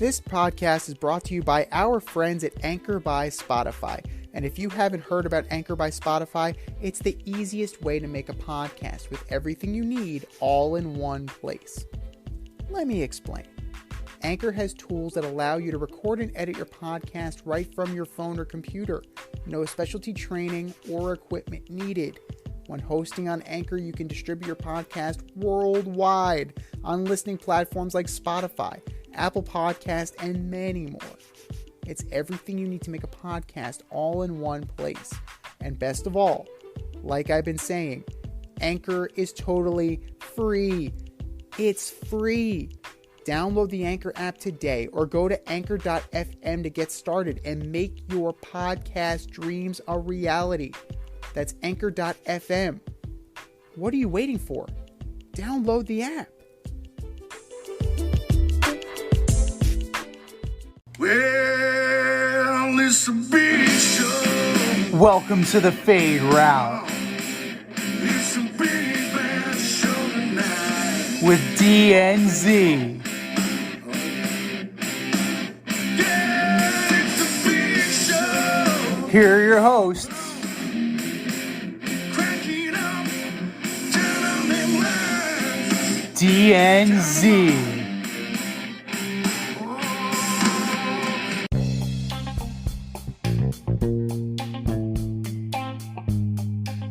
This podcast is brought to you by our friends at Anchor by Spotify. And if you haven't heard about Anchor by Spotify, it's the easiest way to make a podcast with everything you need all in one place. Let me explain. Anchor has tools that allow you to record and edit your podcast right from your phone or computer. No specialty training or equipment needed. When hosting on Anchor, you can distribute your podcast worldwide on listening platforms like Spotify, Apple Podcast, and many more. It's everything you need to make a podcast all in one place. And best of all, like I've been saying, Anchor is totally free. It's free. Download the Anchor app today or go to anchor.fm to get started and make your podcast dreams a reality. That's anchor.fm. What are you waiting for? Download the app. Well, it's a big show. Welcome to the Fade Route It's a big bad show tonight. with DNZ. Yeah, it's a big show. Here are your hosts, Cracking up, telling them lies. DNZ.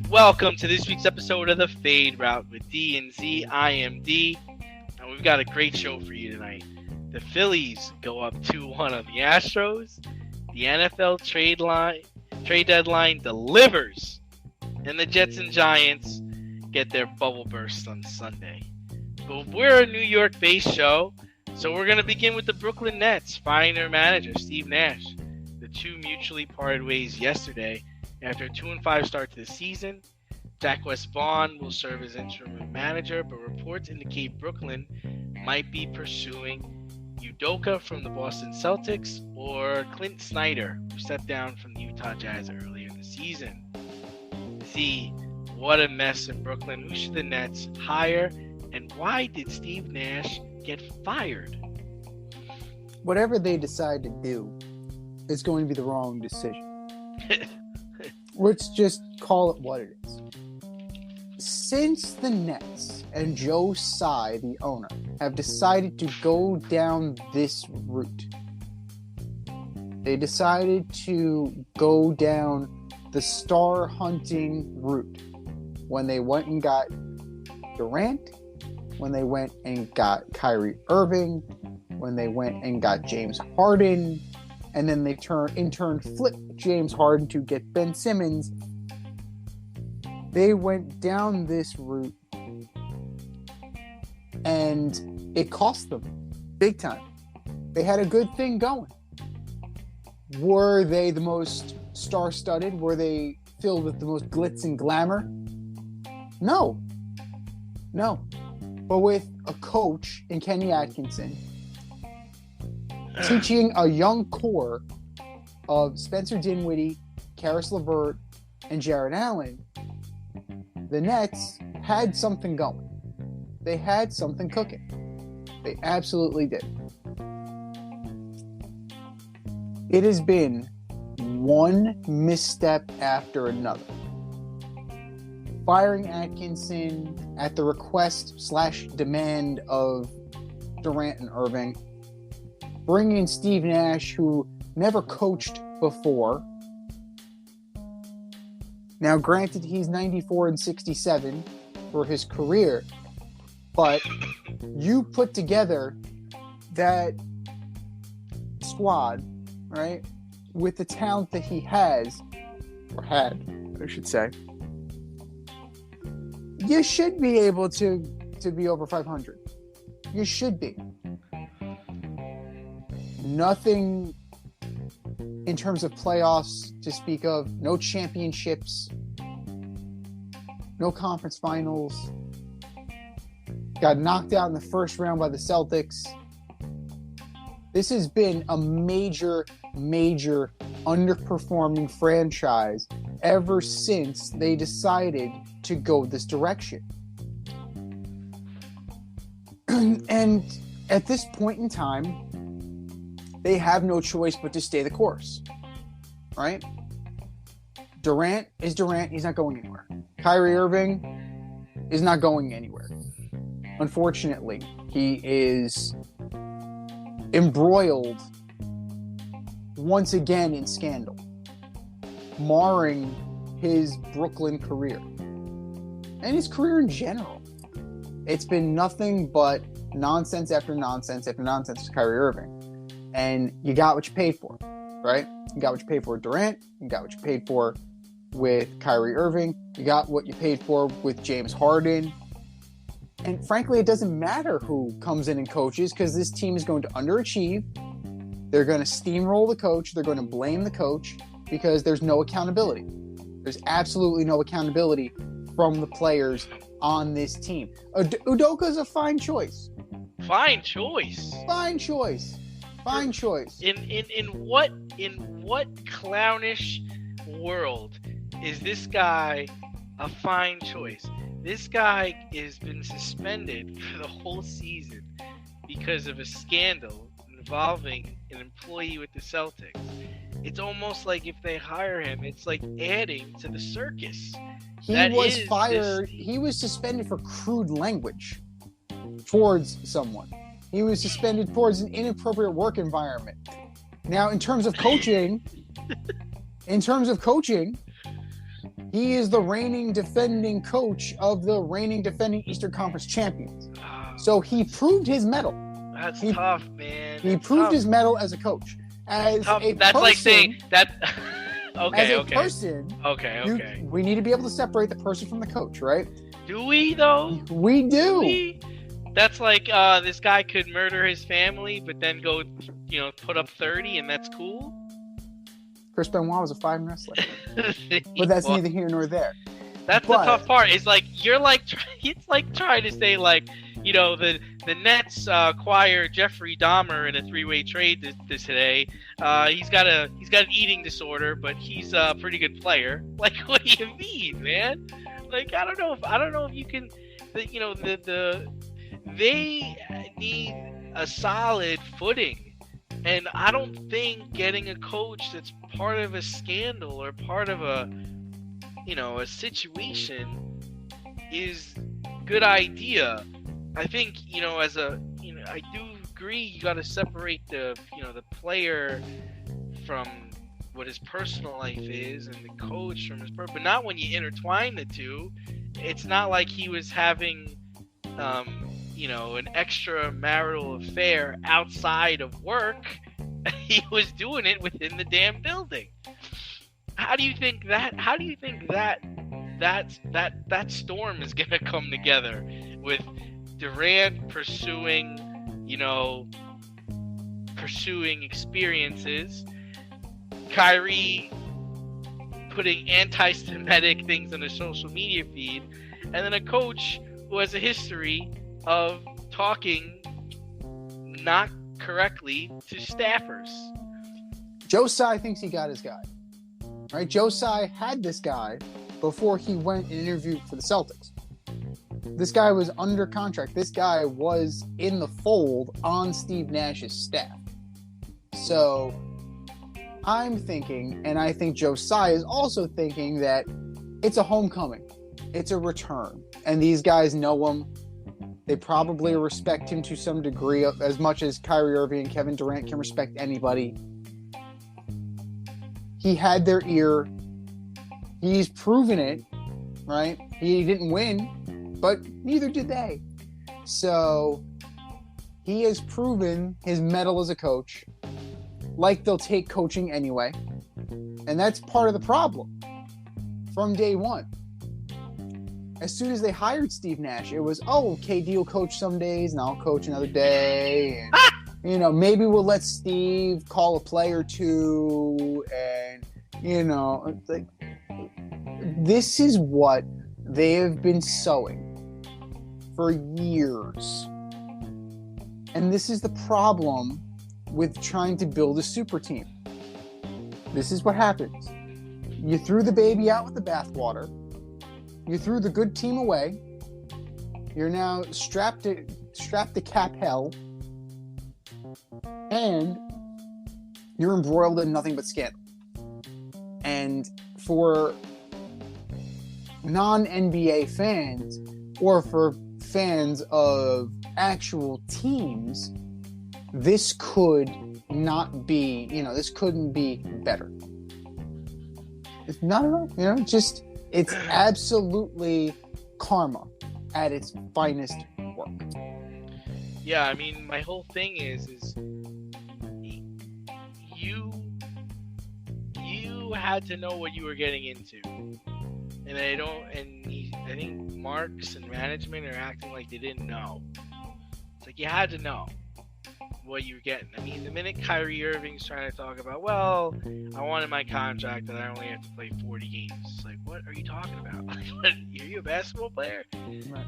Welcome to this week's episode of the Fade Route with D and Z. I am D, and we've got a great show for you tonight. The Phillies go up 2-1 on the Astros. The NFL trade deadline delivers, and the Jets and Giants get their bubble burst on Sunday. But we're a New York-based show, so we're going to begin with the Brooklyn Nets firing their manager, Steve Nash. The two mutually parted ways yesterday after a 2-5 start to the season. Jack West Vaughn will serve as interim manager, but reports indicate Brooklyn might be pursuing Udoka from the Boston Celtics or Clint Snyder, who stepped down from the Utah Jazz earlier in the season. Z, what a mess in Brooklyn. Who should the Nets hire, and why did Steve Nash get fired? Whatever they decide to do is going to be the wrong decision. Let's just call it what it is. Since the Nets and Joe Tsai, the owner, have decided to go down this route, they decided to go down the star hunting route when they went and got Durant, when they went and got Kyrie Irving, when they went and got James Harden, and then they in turn flipped James Harden to get Ben Simmons. They went down this route, and it cost them big time. They had a good thing going. Were they the most star-studded? Were they filled with the most glitz and glamour? No. But with a coach in Kenny Atkinson, teaching a young core of Spencer Dinwiddie, Karis LeVert, and Jared Allen, the Nets had something going. They had something cooking. They absolutely did. It has been one misstep after another. Firing Atkinson at the request/demand of Durant and Irving. Bringing in Steve Nash, who never coached before. Now, granted, he's 94 and 67 for his career, but you put together that squad, right, with the talent that he has, or had, I should say, you should be able to be over 500. You should be. Nothing in terms of playoffs to speak of. No championships. No conference finals. Got knocked out in the first round by the Celtics. This has been a major underperforming franchise ever since they decided to go this direction. And at this point in time, they have no choice but to stay the course, right? Durant is Durant. He's not going anywhere. Kyrie Irving is not going anywhere. Unfortunately, he is embroiled once again in scandal, marring his Brooklyn career and his career in general. It's been nothing but nonsense after nonsense after nonsense with Kyrie Irving. And you got what you paid for, right? You got what you paid for with Durant. You got what you paid for with Kyrie Irving. You got what you paid for with James Harden. And frankly, it doesn't matter who comes in and coaches because this team is going to underachieve. They're going to steamroll the coach. They're going to blame the coach because there's no accountability. There's absolutely no accountability from the players on this team. Udoka's a fine choice. Fine choice. Fine choice. Fine choice. In what clownish world is this guy a fine choice? This guy has been suspended for the whole season because of a scandal involving an employee with the Celtics. It's almost like if they hire him, it's like adding to the circus. He was fired. He was suspended for crude language towards someone. He was suspended towards an inappropriate work environment. Now, in terms of coaching, he is the reigning defending coach of the reigning defending Eastern Conference champions. So he proved his mettle. That's tough, man. He proved his mettle as a coach. As a That's person, like saying that. Okay. Person, Okay. we need to be able to separate the person from the coach, right? Do we though? We do. That's like this guy could murder his family, but then go, put up 30, and that's cool. Chris Benoit was a fine wrestler, but that's neither here nor there. That's the tough part. It's like it's like trying to say like, the Nets acquired Jeffrey Dahmer in a 3-way trade this today. He's got an eating disorder, but he's a pretty good player. Like, what do you mean, man? Like, I don't know if you can. They need a solid footing, and I don't think getting a coach that's part of a scandal or part of a situation is a good idea. I think, I do agree you got to separate the player from what his personal life is and the coach from his but not when you intertwine the two. It's not like he was having, an extramarital affair outside of work. He was doing it within the damn building. How do you think that storm is gonna come together with Durant pursuing experiences, Kyrie putting anti-Semitic things on his social media feed, and then a coach who has a history of talking not correctly to staffers? Joe Tsai thinks he got his guy. Right? Joe Tsai had this guy before he went and interviewed for the Celtics. This guy was under contract. This guy was in the fold on Steve Nash's staff. So I'm thinking, and I think Joe Tsai is also thinking, that it's a homecoming. It's a return. And these guys know him. They probably respect him to some degree, as much as Kyrie Irving and Kevin Durant can respect anybody. He had their ear. He's proven it, right? He didn't win, but neither did they. So he has proven his mettle as a coach. Like, they'll take coaching anyway. And that's part of the problem from day one. As soon as they hired Steve Nash, it was, KD will coach some days and I'll coach another day. And, maybe we'll let Steve call a play or two. And, it's like, this is what they have been sowing for years. And this is the problem with trying to build a super team. This is what happens. You threw the baby out with the bathwater. You threw the good team away. You're now strapped to cap hell. And you're embroiled in nothing but scandal. And for non-NBA fans or for fans of actual teams, this could not be, this couldn't be better. It's not at all, it's absolutely karma at its finest work. Yeah, I mean, my whole thing is you had to know what you were getting into, and I think Marks and management are acting like they didn't know. It's like you had to know what you were getting. I mean, the minute Kyrie Irving's trying to talk about, well, I wanted my contract that I only have to play 40 games. It's like, what are you talking about? Are you a basketball player? Right.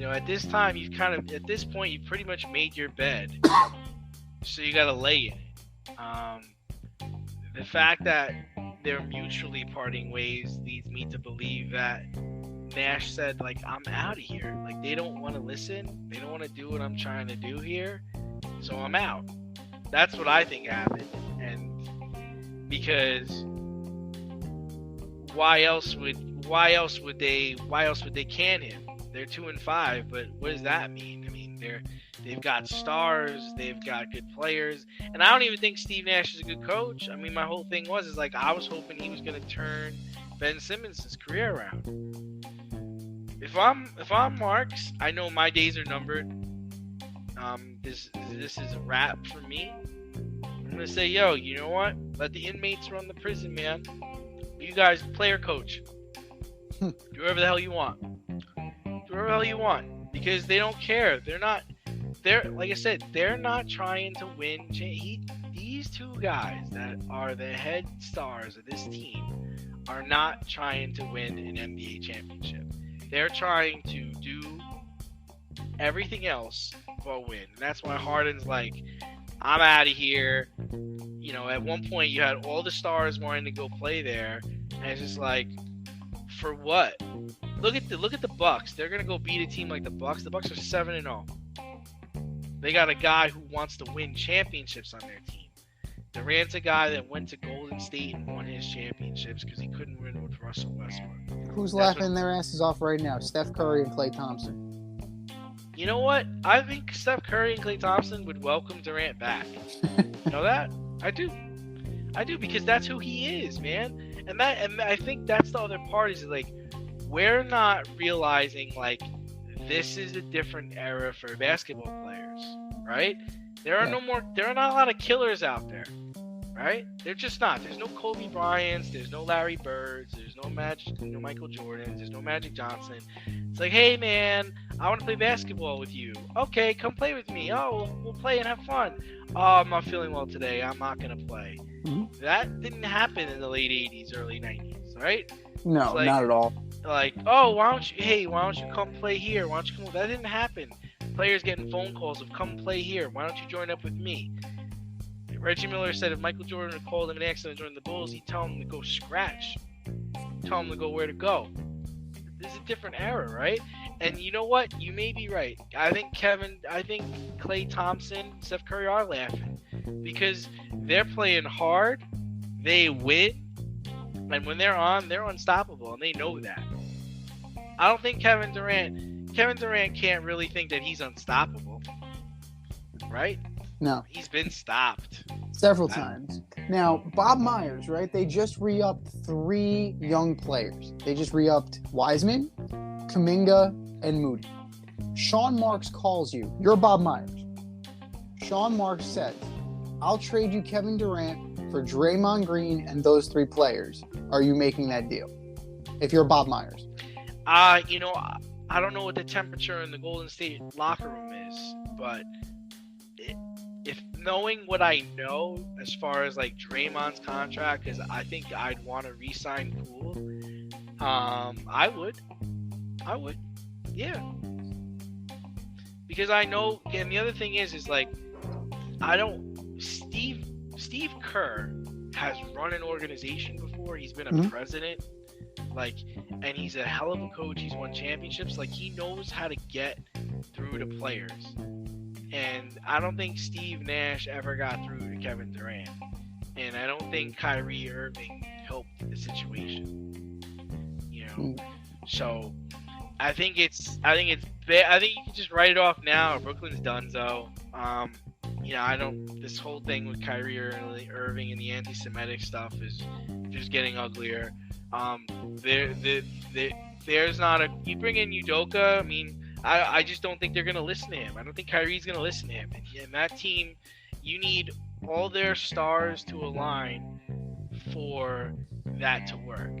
At this time, at this point, you've pretty much made your bed. So you got to lay in it. The fact that they're mutually parting ways leads me to believe that Nash said, like, I'm out of here. Like, they don't want to listen. They don't want to do what I'm trying to do here. So I'm out. That's what I think happened. And because why else would they can him? They're 2-5, but what does that mean? I mean, they've got stars, they've got good players, and I don't even think Steve Nash is a good coach. I mean, my whole thing is like I was hoping he was going to turn Ben Simmons' career around. If I'm Marks, I know my days are numbered. This is a wrap for me. I'm gonna say, yo, you know what? Let the inmates run the prison, man. You guys, player coach, do whatever the hell you want. Because they don't care. They're like I said, they're not trying to win. These two guys that are the head stars of this team are not trying to win an NBA championship. They're trying to do everything else but win. And that's why Harden's like, I'm out of here. At one point you had all the stars wanting to go play there, and it's just like, for what? Look at the Bucks. They're gonna go beat a team like the Bucks. The Bucks are 7-0. They got a guy who wants to win championships on their team. Durant's a guy that went to Golden State and won his championships because he couldn't win with Russell Westbrook. Who's laughing their asses off right now? Steph Curry and Klay Thompson. You know what? I think Steph Curry and Klay Thompson would welcome Durant back. You know that? I do, because that's who he is, man. And I think that's the other part is like, we're not realizing like this is a different era for basketball players, right? There are not a lot of killers out there, right? They're just not. There's no Kobe Bryants, there's no Larry Birds, there's no Michael Jordans, there's no Magic Johnson. It's like, hey man, I want to play basketball with you. Okay, come play with me. Oh, we'll play and have fun. Oh, I'm not feeling well today. I'm not gonna play. Mm-hmm. That didn't happen in the late 80s, early 90s, right? No, like, not at all. Like, oh, why don't you come play here? Why don't you come? That didn't happen. Players getting phone calls of come play here. Why don't you join up with me? Reggie Miller said if Michael Jordan had called him and asked him to join the Bulls, he'd tell him to go scratch. Tell him to go where to go. This is a different era, right? And you know what? You may be right. I think Klay Thompson, Steph Curry are laughing because they're playing hard. They win. And when they're on, they're unstoppable, and they know that. I don't think Kevin Durant can't really think that he's unstoppable, right? No. He's been stopped. Several times. Now, Bob Myers, right? They just re-upped 3 young players. They just re-upped Wiseman, Kuminga, and Moody. Sean Marks calls you. You're Bob Myers. Sean Marks says, I'll trade you Kevin Durant for Draymond Green and those 3 players. Are you making that deal? If you're Bob Myers. I don't know what the temperature in the Golden State locker room is, but if knowing what I know as far as like Draymond's contract, because I think I'd want to re-sign Poole, I would, yeah. Because I know, and the other thing is like, Steve Kerr has run an organization before. He's been a president, like, and he's a hell of a coach. He's won championships. Like, he knows how to get through to players. And I don't think Steve Nash ever got through to Kevin Durant. And I don't think Kyrie Irving helped the situation. You know, so I think you can just write it off now. Brooklyn's donezo. This whole thing with Kyrie Irving and the anti-Semitic stuff is just getting uglier. There's not you bring in Udoka. I mean, I just don't think they're gonna listen to him. I don't think Kyrie's gonna listen to him. And that team, you need all their stars to align for that to work.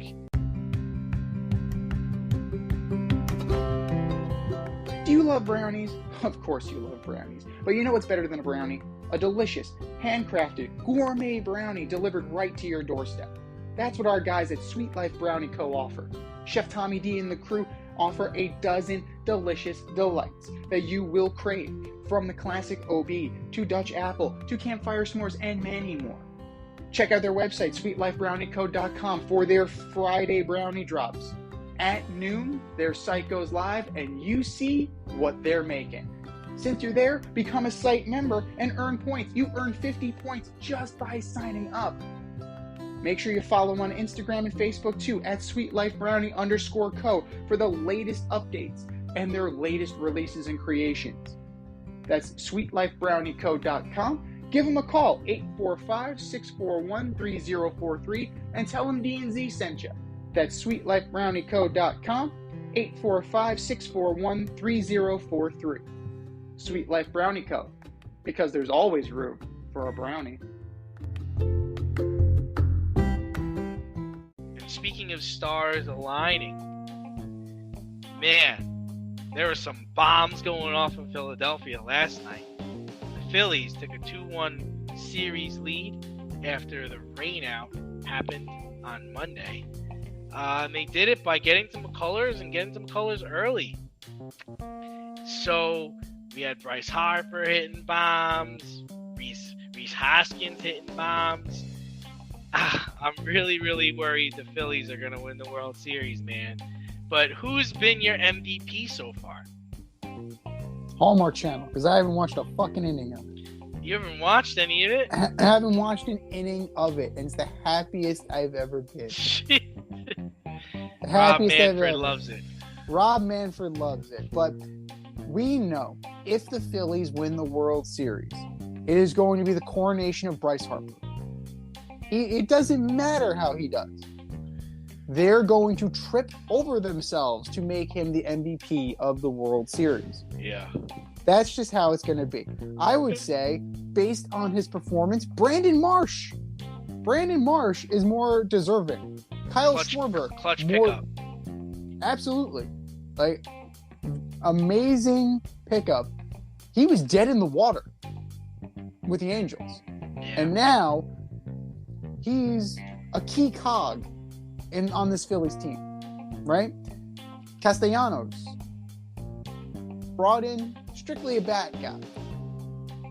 Do you love brownies? Of course you love brownies. But you know what's better than a brownie? A delicious, handcrafted, gourmet brownie delivered right to your doorstep. That's what our guys at Sweet Life Brownie Co. offer. Chef Tommy D and the crew offer a dozen delicious delights that you will crave, from the classic OB to Dutch apple to campfire s'mores and many more. Check out their website, sweetlifebrownieco.com, for their Friday brownie drops. At noon, their site goes live and you see what they're making. Since you're there, become a site member and earn points. You earn 50 points just by signing up. Make sure you follow on Instagram and Facebook too, at sweetlifebrownie_co, for the latest updates and their latest releases and creations. That's sweetlifebrownieco.com. Give them a call, 845-641-3043, and tell them D&Z sent you. That's sweetlifebrownieco.com, 845-641-3043. Sweet Life Brownie Co., because there's always room for a brownie. And speaking of stars aligning, man, there were some bombs going off in Philadelphia last night. The Phillies took a 2-1 series lead after the rainout happened on Monday. And they did it by getting to McCullers and getting to McCullers early. So we had Bryce Harper hitting bombs, Reese Hoskins hitting bombs. I'm really, really worried the Phillies are going to win the World Series, man. But who's been your MVP so far? Hallmark Channel, because I haven't watched a fucking inning of it. You haven't watched any of it? I haven't watched an inning of it, and it's the happiest I've ever been. Rob Manfred loves it. Rob Manfred loves it. But we know if the Phillies win the World Series, it is going to be the coronation of Bryce Harper. It doesn't matter how he does. They're going to trip over themselves to make him the MVP of the World Series. Yeah. That's just how it's going to be. I would say, based on his performance, Brandon Marsh is more deserving. Kyle Schwarber. Clutch pickup. Absolutely. Like, amazing pickup. He was dead in the water with the Angels. Yeah. And now he's a key cog on this Phillies team, right? Castellanos, brought in strictly a bat guy,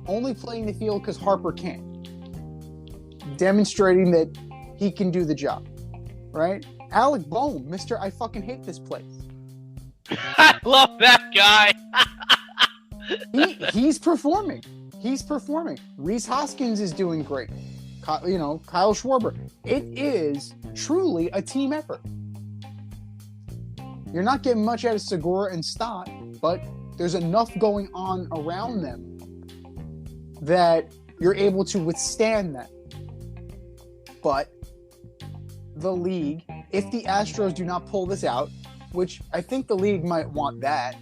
only playing the field because Harper can't, demonstrating that he can do the job, right? Alec Bohm, Mr. I fucking hate this place. I love that guy. He's performing. Reese Hoskins is doing great. Kyle Schwarber. It is truly a team effort. You're not getting much out of Segura and Stott, but there's enough going on around them that you're able to withstand that. But the league, if the Astros do not pull this out, which I think the league might want that,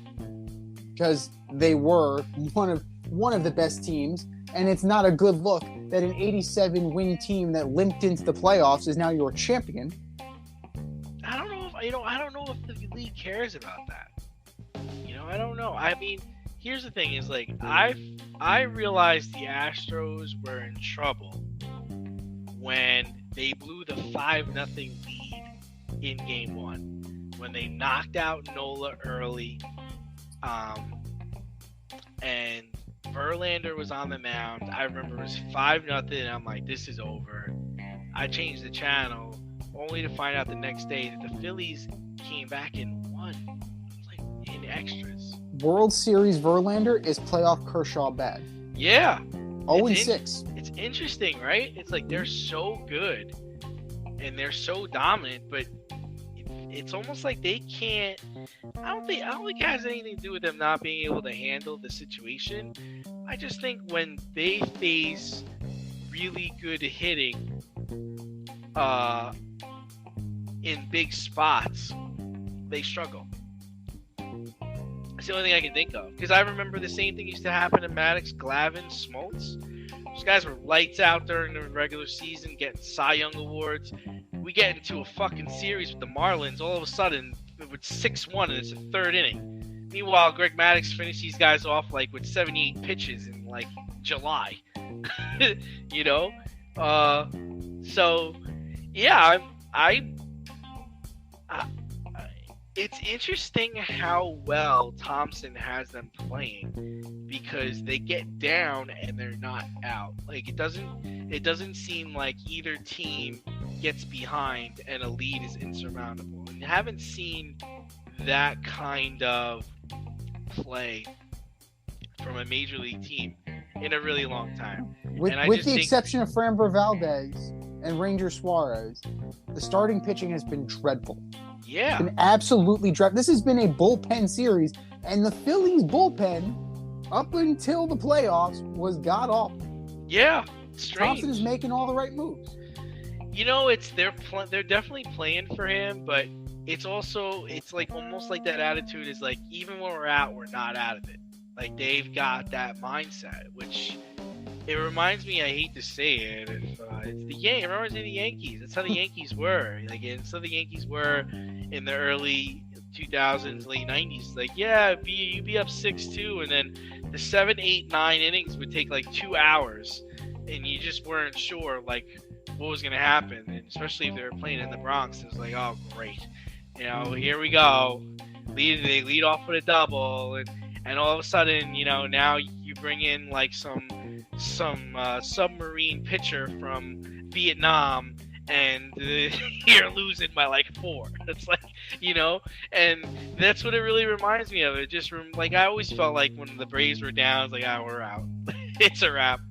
because they were one of the best teams, and it's not a good look that an 87-win team that limped into the playoffs is now your champion. I don't know if the league cares about that. I don't know. I mean, here's the thing: is like I realized the Astros were in trouble when they blew the 5-0 lead in Game 1, when they knocked out Nola early, and Verlander was on the mound. I remember it was 5-0, and I'm like, this is over. I changed the channel, only to find out the next day that the Phillies came back and won, like in extras. World Series Verlander is playoff Kershaw bad. Yeah. 0-6. It's interesting, right? It's like they're so good and they're so dominant, but it's almost like they can't. I don't think it has anything to do with them not being able to handle the situation. I just think when they face really good hitting in big spots, they struggle. It's the only thing I can think of. Because I remember the same thing used to happen to Maddox, Glavine, Smoltz. Those guys were lights out during the regular season, getting Cy Young awards. We get into a fucking series with the Marlins, all of a sudden, with 6-1, and it's the third inning. Meanwhile, Greg Maddux finished these guys off, like, with 78 pitches in, like, July. You know? So, yeah, it's interesting how well Thompson has them playing because they get down and they're not out. Like it doesn't seem like either team gets behind and a lead is insurmountable. And you haven't seen that kind of play from a major league team in a really long time. With the exception of Framber Valdez and Ranger Suarez, the starting pitching has been dreadful. Yeah. It's been absolutely dreadful. This has been a bullpen series, and the Phillies bullpen, up until the playoffs, was god-awful. Yeah, strange. Thompson is making all the right moves. You know, they're definitely playing for him, but it's like almost like that attitude is like, even when we're out, we're not out of it. Like, they've got that mindset, which... It reminds me, I hate to say it, it's it reminds me of the Yankees. That's how the Yankees were. Like, it's how the Yankees were in the early 2000s, late 90s. Like, yeah, you'd be up 6-2, and then the 7, 8, 9 innings would take like 2 hours, and you just weren't sure, like, what was going to happen. And especially if they were playing in the Bronx, it was like, oh, great. You know, here we go. They lead off with a double, and all of a sudden, you know, now you bring in like some submarine pitcher from Vietnam, and you're losing by like 4. It's like, you know, and that's what it really reminds me of. It just like, I always felt like when the Braves were down, it's like, we're out. It's a wrap.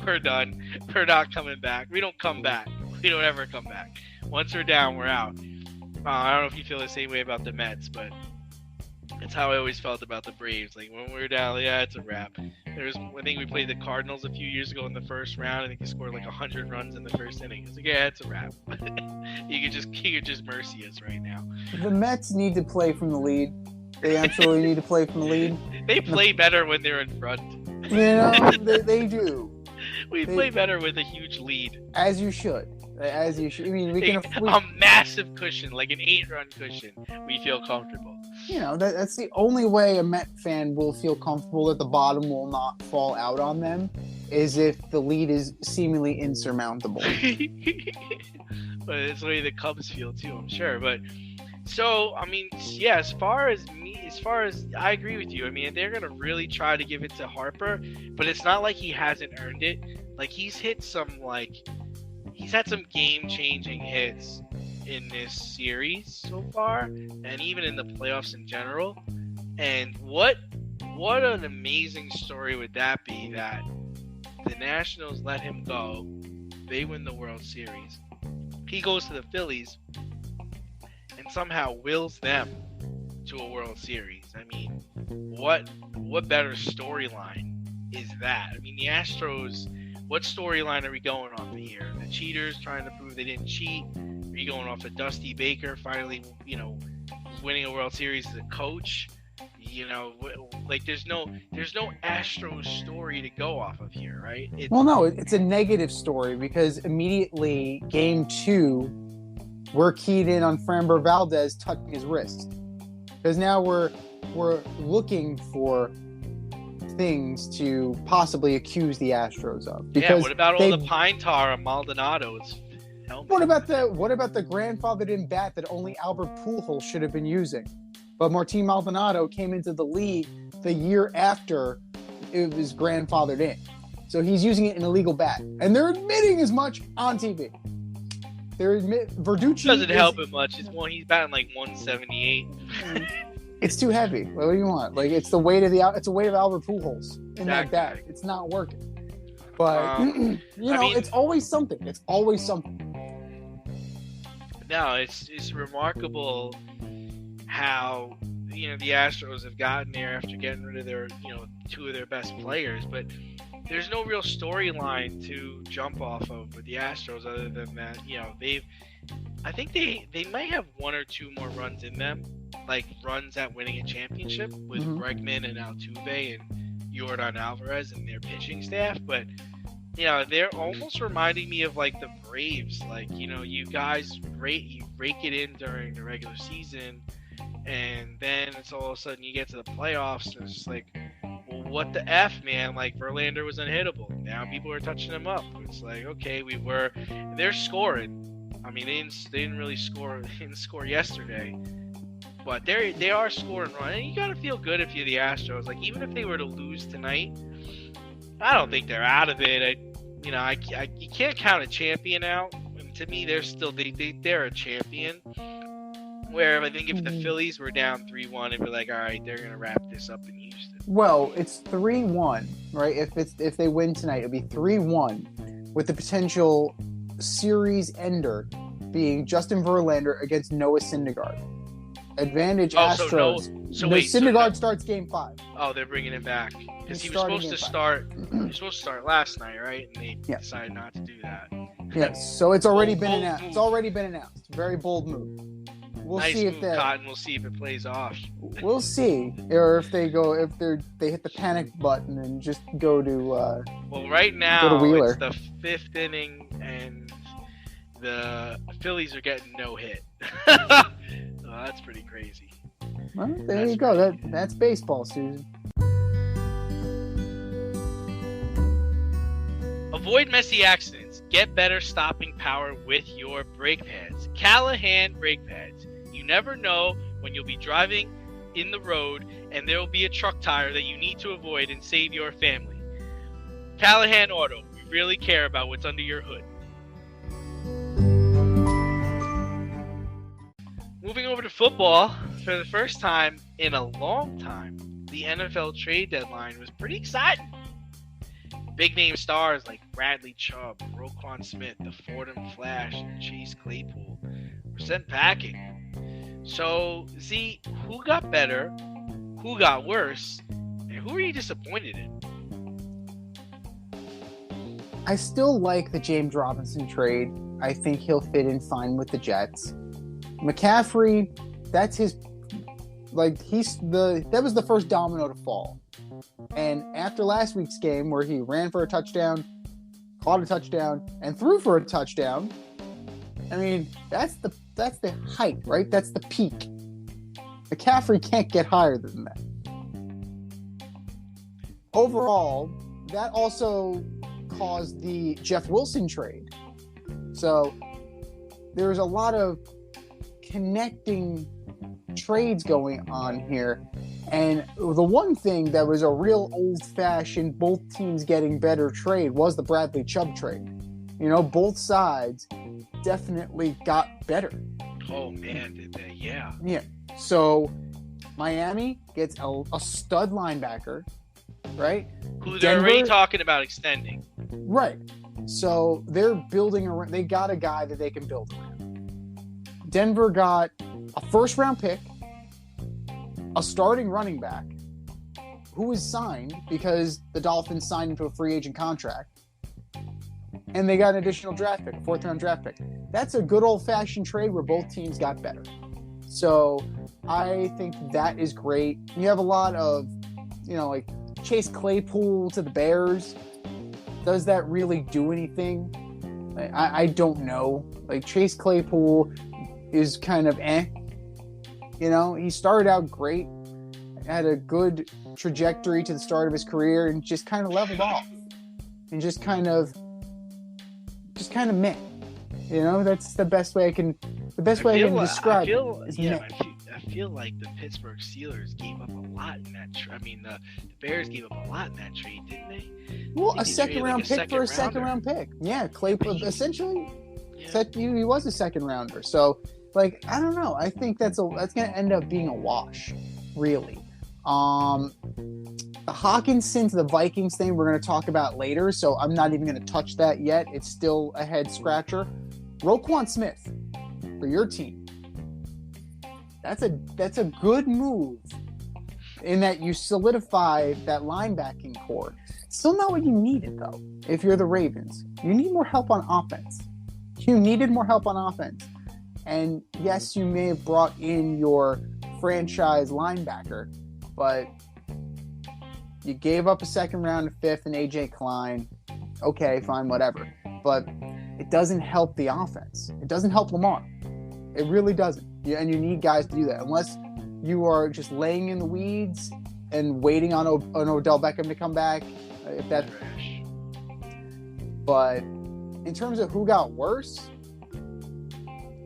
We're done. We're not coming back. We don't come back. We don't ever come back. Once we're down, we're out. I don't know if you feel the same way about the Mets, but it's how I always felt about the Braves. Like, when we were down, yeah, it's a wrap. I think we played the Cardinals a few years ago in the first round. I think they scored like 100 runs in the first inning. It's like, yeah, it's a wrap. you could just mercy us right now. The Mets need to play from the lead. They absolutely need to play from the lead. They play better when they're in front. You know, they do. We play better with a huge lead. As you should. I mean, a massive cushion, like an 8-run cushion. We feel comfortable. You know, that's the only way a Met fan will feel comfortable that the bottom will not fall out on them, is if the lead is seemingly insurmountable. But it's the way the Cubs feel too, I'm sure. But so, I mean, yeah, as far as I agree with you. I mean, they're gonna really try to give it to Harper, but it's not like he hasn't earned it. Like, he's had some game-changing hits in this series so far, and even in the playoffs in general. And what an amazing story would that be, that the Nationals let him go, they win the World Series, he goes to the Phillies and somehow wills them to a World Series. I mean, what better storyline is that? I mean, the Astros, what storyline are we going off of here? The cheaters trying to prove they didn't cheat? Are you going off of Dusty Baker finally, you know, winning a World Series as a coach? You know, like, there's no Astros story to go off of here, right? It's a negative story, because immediately Game 2, we're keyed in on Framber Valdez touching his wrist, because now we're looking for things to possibly accuse the Astros of. Because what about all the pine tar on Maldonado's helmet? What about the grandfathered-in bat that only Albert Pujols should have been using? But Martin Maldonado came into the league the year after it was grandfathered in. So he's using it in a legal bat. And they're admitting as much on TV. Verducci doesn't help him much. He's batting like 178. It's too heavy. What do you want? Like it's the weight of Albert Pujols in that That bat. It's not working. But I mean- it's always something. It's always something. No, it's remarkable how the Astros have gotten there after getting rid of their two of their best players, but there's no real storyline to jump off of with the Astros other than that I think they might have one or two more runs in them, like runs at winning a championship with Bregman and Altuve and Yordan Alvarez and their pitching staff, but they're almost reminding me of like the Braves. Like, you guys rake it in during the regular season, and then it's all of a sudden you get to the playoffs, and it's just like, well, what the F, man? Like, Verlander was unhittable. Now people are touching him up. It's like, okay, they're scoring. I mean, they didn't really score. They didn't score yesterday, but they are scoring runs. And you gotta feel good if you're the Astros. Like, even if they were to lose tonight, I don't think they're out of it. You can't count a champion out. And to me, they're still they're a champion. Where I think if the Phillies were down 3-1, it'd be like, all right, they're gonna wrap this up in Houston. Well, it's 3-1, right? If they win tonight, it'll be 3-1, with the potential series ender being Justin Verlander against Noah Syndergaard. Advantage Astros. Syndergaard starts Game 5. Oh, they're bringing it back because he was supposed to start. He was supposed to start last night, right? And they decided not to do that. Yes, so it's already been announced. It's already been announced. Very bold move. We'll nice see move, if that. Cotton. We'll see if it plays off. We'll see, or if they hit the panic button and just go to. Well, right now it's the 5th inning, and the Phillies are getting no hit. So that's pretty crazy. Well, there you go. That's baseball, Susan. Avoid messy accidents. Get better stopping power with your brake pads. Callahan brake pads. You never know when you'll be driving in the road and there will be a truck tire that you need to avoid and save your family. Callahan Auto. We really care about what's under your hood. Moving over to football, for the first time in a long time, the NFL trade deadline was pretty exciting. Big name stars like Bradley Chubb, Roquan Smith, the Fordham Flash, and Chase Claypool were sent packing. So, Z, who got better, who got worse, and who are you disappointed in? I still like the James Robinson trade. I think he'll fit in fine with the Jets. McCaffrey, that's his. That was the first domino to fall. And after last week's game, where he ran for a touchdown, caught a touchdown, and threw for a touchdown, I mean, that's the height, right? That's the peak. McCaffrey can't get higher than that. Overall, that also caused the Jeff Wilson trade. So there's a lot of connecting trades going on here. And the one thing that was a real old-fashioned, both teams getting better trade was the Bradley Chubb trade. You know, both sides definitely got better. Oh, man, did they? Yeah. Yeah. So Miami gets a stud linebacker, right? Who they're already talking about extending. Right. So they're building around. They got a guy that they can build around. Denver got a first-round pick, a starting running back, who was signed because the Dolphins signed him to a free agent contract, and they got an additional draft pick, a 4th-round draft pick. That's a good old-fashioned trade where both teams got better. So I think that is great. You have a lot of, like Chase Claypool to the Bears. Does that really do anything? I don't know. Like, Chase Claypool is kind of he started out great, had a good trajectory to the start of his career, and just kind of leveled off, and just kind of meh. That's the best way I can describe it. I feel like the Pittsburgh Steelers gave up a lot in that trade. I mean, the Bears gave up a lot in that trade, didn't they? Well, a second-round pick for a second-round pick. Yeah, Claypool essentially. Yeah. He was a second-rounder. So, I don't know. I think that's going to end up being a wash. really. The Hawkinson to the Vikings thing we're going to talk about later, so I'm not even going to touch that yet. It's still a head scratcher. Roquan Smith for your team. That's a good move in that you solidify that linebacking core. Still not what you needed, though, if you're the Ravens. You need more help on offense. You needed more help on offense. And yes, you may have brought in your franchise linebacker, but you gave up a second round, a fifth, and A.J. Klein. Okay, fine, whatever. But it doesn't help the offense. It doesn't help Lamar. It really doesn't. And you need guys to do that. Unless you are just laying in the weeds and waiting on Odell Beckham to come back. If that. But in terms of who got worse,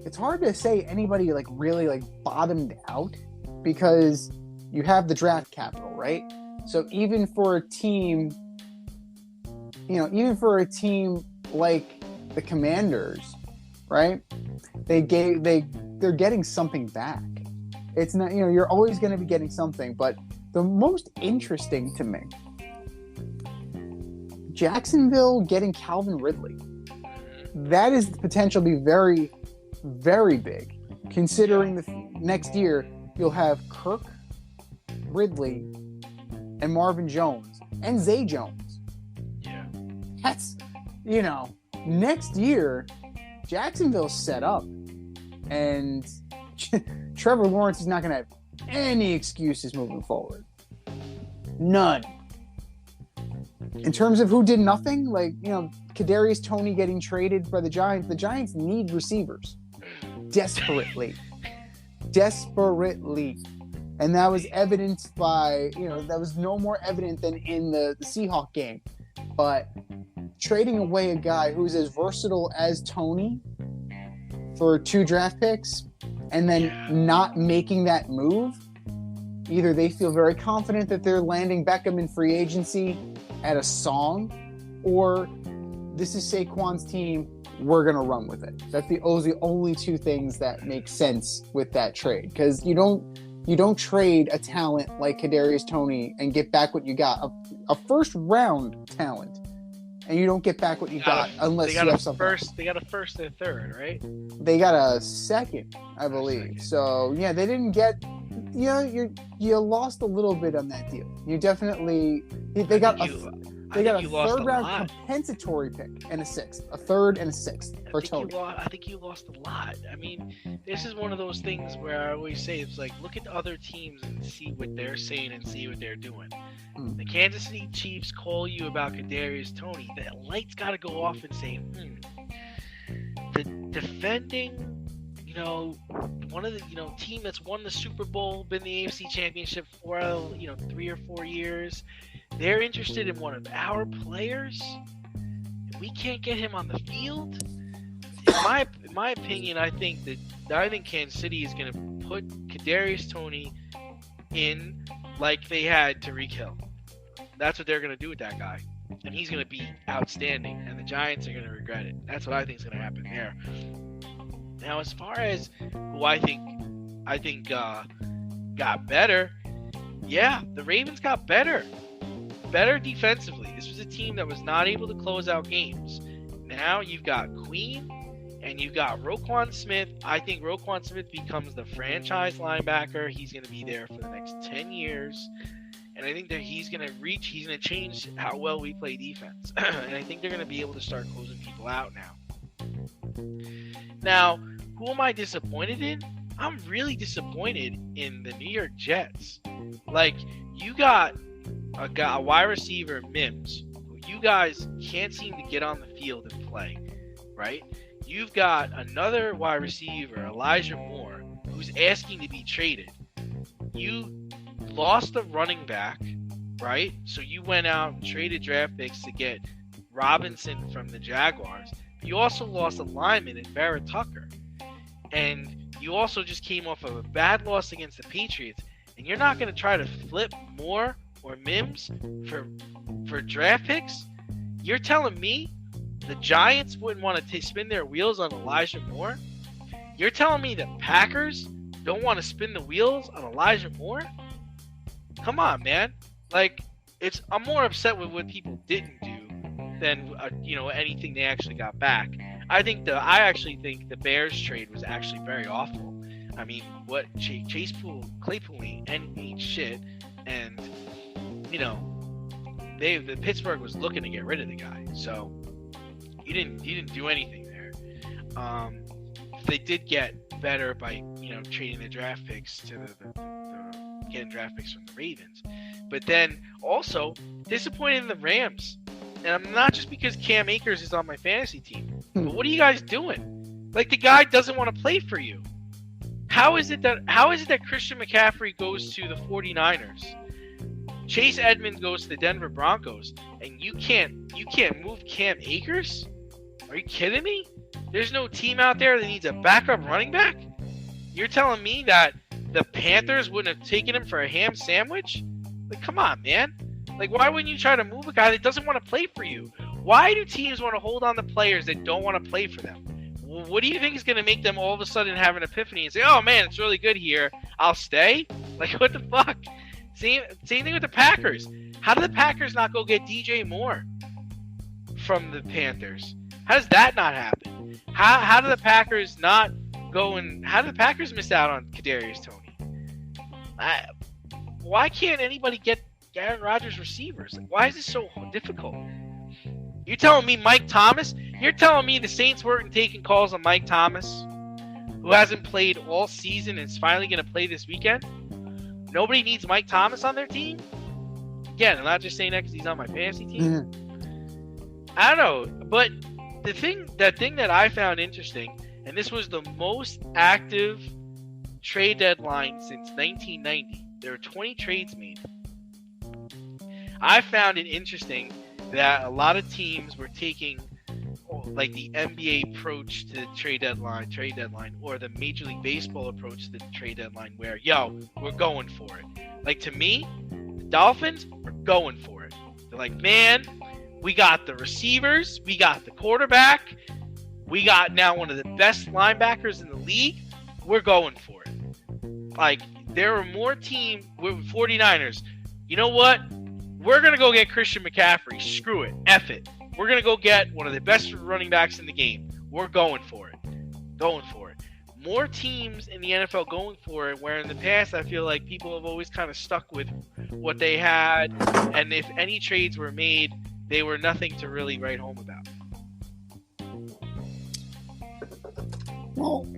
it's hard to say anybody like really like bottomed out because you have the draft capital, right? So even for a team, like the Commanders, right? They're getting something back. It's not, you're always going to be getting something, but the most interesting to me, Jacksonville getting Calvin Ridley. That is the potential to be very, very big, considering the next year you'll have Kirk, Ridley, and Marvin Jones, and Zay Jones. Yeah. That's, next year, Jacksonville's set up, and Trevor Lawrence is not going to have any excuses moving forward. None. In terms of who did nothing, Kadarius Toney getting traded by the Giants need receivers. Desperately. And that was evidenced by, that was no more evident than in the Seahawks game. But trading away a guy who's as versatile as Toney for 2 draft picks and then not making that move, either they feel very confident that they're landing Beckham in free agency at a song, or this is Saquon's team, we're going to run with it. That's the only 2 things that make sense with that trade. Because you don't trade a talent like Kadarius Toney and get back what you got. A first round talent. And you don't get back what you got unless you have something. They got a first and a third, right? They got a second, I believe. So, yeah, they didn't get... you lost a little bit on that deal. You definitely... They got a third round compensatory pick and a sixth. A third and a sixth for Toney. I think you lost a lot. I mean, this is one of those things where I always say, it's like, look at the other teams and see what they're saying and see what they're doing. The Kansas City Chiefs call you about Kadarius Toney. The lights got to go off and say, the defending, one of the, team that's won the Super Bowl, been the AFC Championship for, 3 or 4 years. They're interested in one of our players. We can't get him on the field. In my opinion, I think Kansas City is going to put Kadarius Toney in like they had Tyreek Hill. That's what they're going to do with that guy, and he's going to be outstanding. And the Giants are going to regret it. That's what I think is going to happen there. Now, as far as who I think got better, yeah, the Ravens got better defensively. This was a team that was not able to close out games. Now you've got Queen and you've got Roquan Smith. I think Roquan Smith becomes the franchise linebacker. He's going to be there for the next 10 years. And I think that he's going to change how well we play defense. And I think they're going to be able to start closing people out now. Now, who am I disappointed in? I'm really disappointed in the New York Jets. Like, you got a wide receiver, Mims, who you guys can't seem to get on the field and play, right? You've got another wide receiver, Elijah Moore, who's asking to be traded. You lost a running back, right? So you went out and traded draft picks to get Robinson from the Jaguars. You also lost a lineman in Barrett Tucker. And you also just came off of a bad loss against the Patriots. And you're not going to try to flip Moore or Mims for draft picks? You're telling me the Giants wouldn't want to spin their wheels on Elijah Moore? You're telling me the Packers don't want to spin the wheels on Elijah Moore? Come on, man. Like, I'm more upset with what people didn't do than anything they actually got back. I actually think the Bears trade was actually very awful. I mean, what Chase Claypool ain't shit, and the Pittsburgh was looking to get rid of the guy, so he didn't do anything there. They did get better by trading the draft picks to the getting draft picks from the Ravens, but then also disappointed in the Rams. And I'm not just because Cam Akers is on my fantasy team, but what are you guys doing? Like, the guy doesn't want to play for you. How is it that Christian McCaffrey goes to the 49ers? Chase Edmonds goes to the Denver Broncos, and you can't move Cam Akers? Are you kidding me? There's no team out there that needs a backup running back? You're telling me that the Panthers wouldn't have taken him for a ham sandwich? Like, come on, man. Like, why wouldn't you try to move a guy that doesn't want to play for you? Why do teams want to hold on to players that don't want to play for them? What do you think is going to make them all of a sudden have an epiphany and say, oh, man, it's really good here, I'll stay? Like, what the fuck? Same thing with the Packers. How did the Packers not go get DJ Moore from the Panthers? How does that not happen? How did the Packers not go and... How did the Packers miss out on Kadarius Toney? Why can't anybody get Aaron Rodgers receivers? Like, why is this so difficult? You're telling me Mike Thomas? You're telling me the Saints weren't taking calls on Mike Thomas, who hasn't played all season and is finally going to play this weekend? Nobody needs Mike Thomas on their team? Again, I'm not just saying that because he's on my fantasy team. I don't know, but the thing that I found interesting, and this was the most active trade deadline since 1990. There were 20 trades made. I found it interesting that a lot of teams were taking like the NBA approach to the trade deadline, or the Major League Baseball approach to the trade deadline, where, we're going for it. Like, to me, the Dolphins are going for it. They're like, man, we got the receivers, we got the quarterback, we got now one of the best linebackers in the league, we're going for it. Like, there are more teams with 49ers. You know what? We're going to go get Christian McCaffrey. Screw it. F it. We're going to go get one of the best running backs in the game. We're going for it. Going for it. More teams in the NFL going for it, where in the past I feel like people have always kind of stuck with what they had, and if any trades were made, they were nothing to really write home about. Well,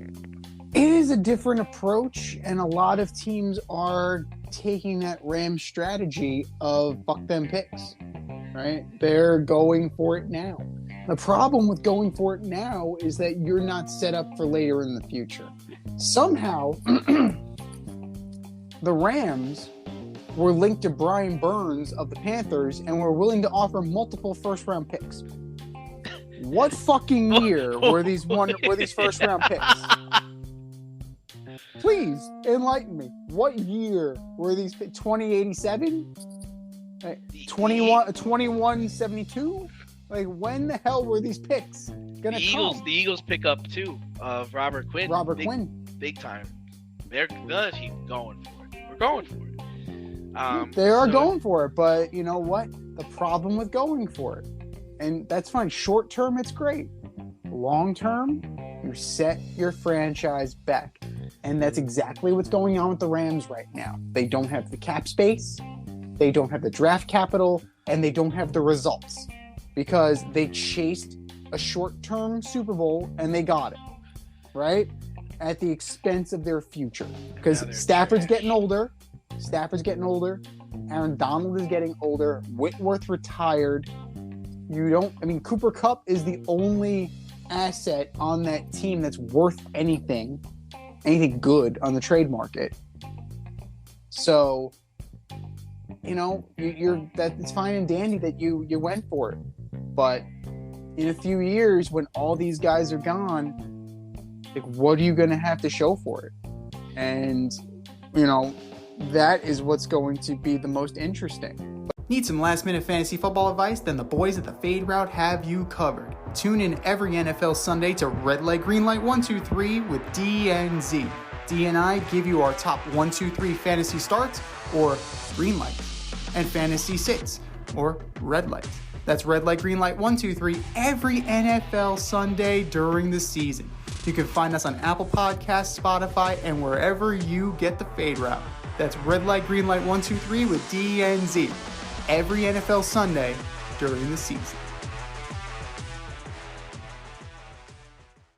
it is a different approach, and a lot of teams are taking that Rams strategy of fuck them picks, right? They're going for it now. The problem with going for it now is that you're not set up for later in the future. Somehow, the Rams were linked to Brian Burns of the Panthers and were willing to offer multiple first-round picks. What fucking year were these first-round picks? Please enlighten me. What year were these? 2087? 2172? Like, when the hell were these picks gonna come? The Eagles pick up too of Robert Quinn. Big time. They're going for it. We're going for it. They are going for it, but you know what? The problem with going for it, and that's fine. Short term, it's great. Long term, you set your franchise back. And that's exactly what's going on with the Rams right now. They don't have the cap space, they don't have the draft capital, and they don't have the results. Because they chased a short-term Super Bowl and they got it, right? At the expense of their future. Because Stafford's getting older. Aaron Donald is getting older. Whitworth retired. Cooper Kupp is the only asset on that team that's worth anything good on the trade market. So, it's fine and dandy that you went for it. But in a few years, when all these guys are gone, like, what are you going to have to show for it? And, that is what's going to be the most interesting. Need some last-minute fantasy football advice? Then the boys at the Fade Route have you covered. Tune in every NFL Sunday to Red Light, Green Light 1, 2, 3 with DNZ. D and I give you our top 1, 2, 3 fantasy starts or green light, and fantasy sits or red light. That's red light, green light, 1, 2, 3 every NFL Sunday during the season. You can find us on Apple Podcasts, Spotify, and wherever you get the fade route. That's red light, green light, 1, 2, 3 with DNZ every NFL Sunday during the season.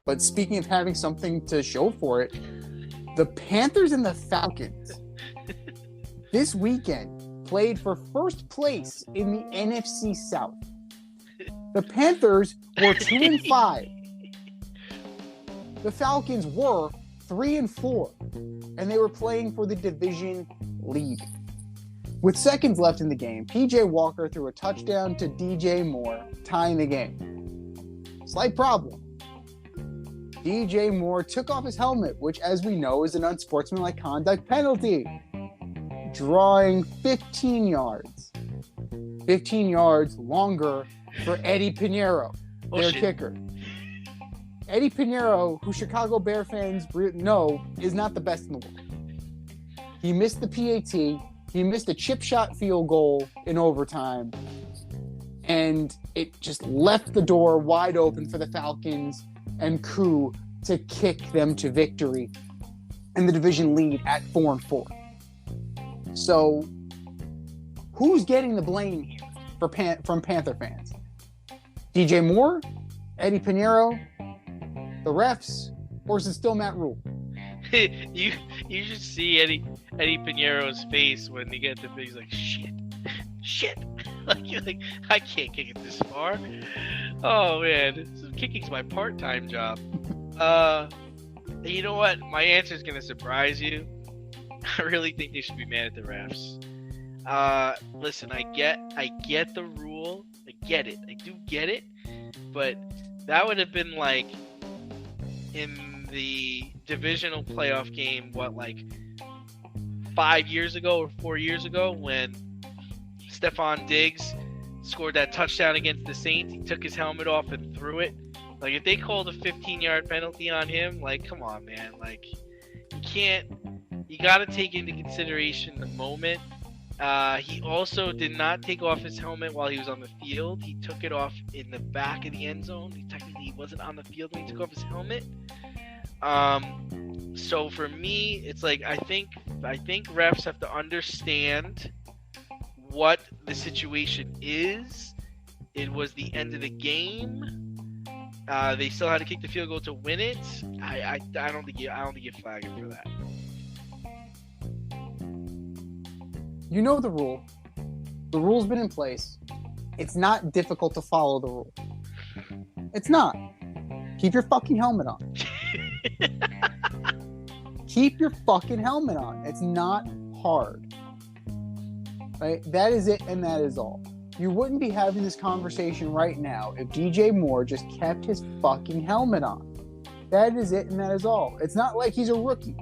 But speaking of having something to show for it, the Panthers and the Falcons this weekend played for first place in the NFC South. The Panthers were 2-5. The Falcons were 3-4, and they were playing for the division lead. With seconds left in the game, PJ Walker threw a touchdown to DJ Moore, tying the game. Slight problem. DJ Moore took off his helmet, which, as we know, is an unsportsmanlike conduct penalty, drawing 15 yards. 15 yards longer for Eddie Pinheiro, their kicker. Eddie Pinheiro, who Chicago Bear fans know is not the best in the world. He missed the PAT. He missed a chip shot field goal in overtime. And it just left the door wide open for the Falcons and Koo to kick them to victory and the division lead at 4-4. So, who's getting the blame here from Panther fans? DJ Moore, Eddie Pinheiro, the refs, or is it still Matt Rule? you should see Eddie Pinheiro's face when he gets the big. He's like, shit. like I can't kick it this far. Oh man, kicking's my part-time job. You know what? My answer is gonna surprise you. I really think they should be mad at the refs. Listen, I get the rule. I get it. I do get it. But that would have been like in the divisional playoff game, 5 years ago or 4 years ago when Stephon Diggs scored that touchdown against the Saints. He took his helmet off and threw it. Like, if they called a 15-yard penalty on him, like, come on, man. Like, you got to take into consideration the moment. He also did not take off his helmet while he was on the field. He took it off in the back of the end zone. He wasn't on the field when he took off his helmet. So for me, it's like, I think refs have to understand what the situation is. It was the end of the game. They still had to kick the field goal to win it. I don't think you flag him for that. You know the rule. The rule's been in place. It's not difficult to follow the rule. It's not. Keep your fucking helmet on. Keep your fucking helmet on. It's not hard. Right? That is it, and that is all. You wouldn't be having this conversation right now if DJ Moore just kept his fucking helmet on. That is it, and that is all. It's not like he's a rookie.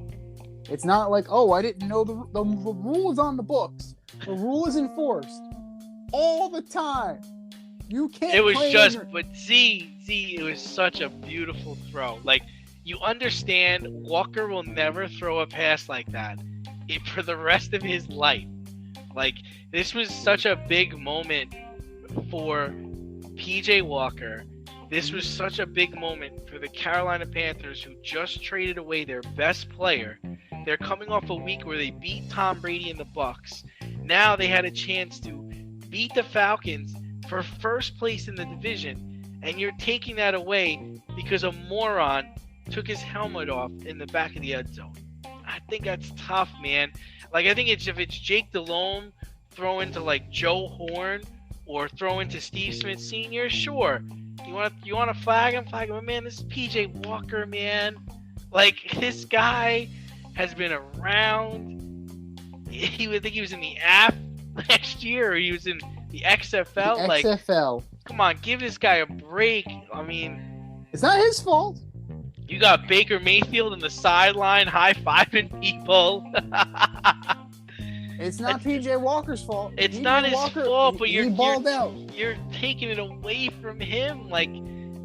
It's not like, oh, I didn't know the rule is on the books. The rule is enforced all the time. You can't. It was just, but it was such a beautiful throw. Like, you understand, Walker will never throw a pass like that for the rest of his life. Like, this was such a big moment for PJ Walker. This was such a big moment for the Carolina Panthers, who just traded away their best player. They're coming off a week where they beat Tom Brady and the Bucs. Now they had a chance to beat the Falcons for first place in the division, and you're taking that away because a moron took his helmet off in the back of the end zone. I think that's tough, man. Like, I think if it's Jake Delhomme throwing to like Joe Horn or throwing to Steve Smith Sr., sure. You want to flag him? Flag him. But man, this is PJ Walker, man. Like, this guy has been around. He would think he was in the app last year, or he was in the XFL. The XFL. Come on, give this guy a break. I mean, it's not his fault. You got Baker Mayfield on the sideline high-fiving people. It's not PJ Walker's fault. It's not his fault, but he balled out. You're taking it away from him. Like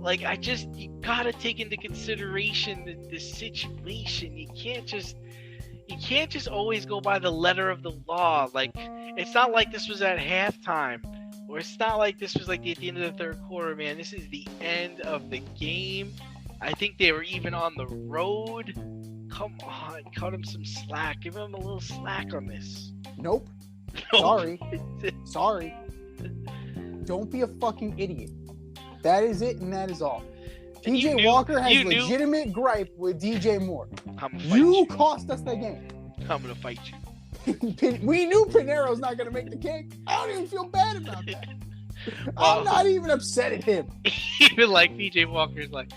Like, you gotta take into consideration the situation. You can't just always go by the letter of the law. Like, it's not like this was at halftime, or it's not like this was like at the end of the third quarter, man. This is the end of the game. I think they were even on the road. Come on, cut him some slack. Give him a little slack on this. Nope. Sorry. Don't be a fucking idiot. That is it, and that is all. DJ Walker has legitimate gripe with DJ Moore. You cost us the game. I'm gonna fight you. We knew Pinero's not gonna make the kick. I don't even feel bad about that. I'm not even upset at him. Even like DJ Walker's like,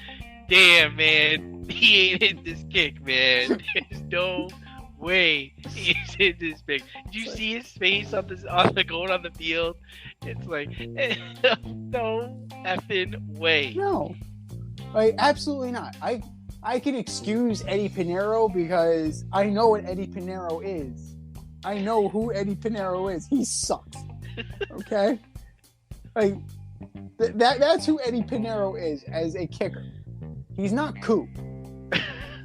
damn, man, he ain't hit this kick, man. There's no way he's hit this big. Did you see his face on the going on the field? It's like, no effing way. No, like, absolutely not. I can excuse Eddie Pinero because I know what Eddie Pinero is. I know who Eddie Pinero is. He sucks. Okay, like that's who Eddie Pinero is as a kicker. He's not cool.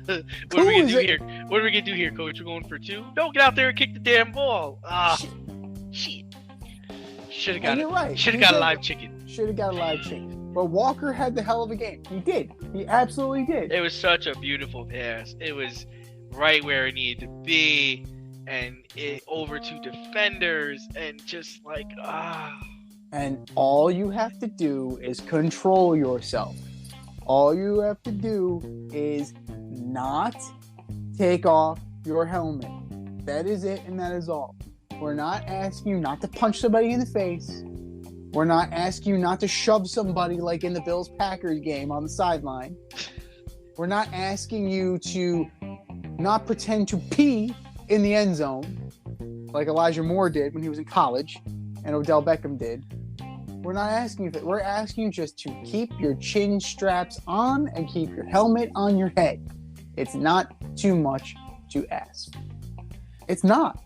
What are we gonna do here, Coach? We're going for 2? No, get out there and kick the damn ball. Shit. Should have got it. Right. Should have got a live chicken. Should have got a live chicken. But Walker had the hell of a game. He did. He absolutely did. It was such a beautiful pass. It was right where it needed to be, and it over 2 defenders, and just like And all you have to do is control yourself. All you have to do is not take off your helmet. That is it, and that is all. We're not asking you not to punch somebody in the face. We're not asking you not to shove somebody like in the Bills-Packers game on the sideline. We're not asking you to not pretend to pee in the end zone like Elijah Moore did when he was in college and Odell Beckham did. We're not asking you that. We're asking you just to keep your chin straps on and keep your helmet on your head. It's not too much to ask. It's not.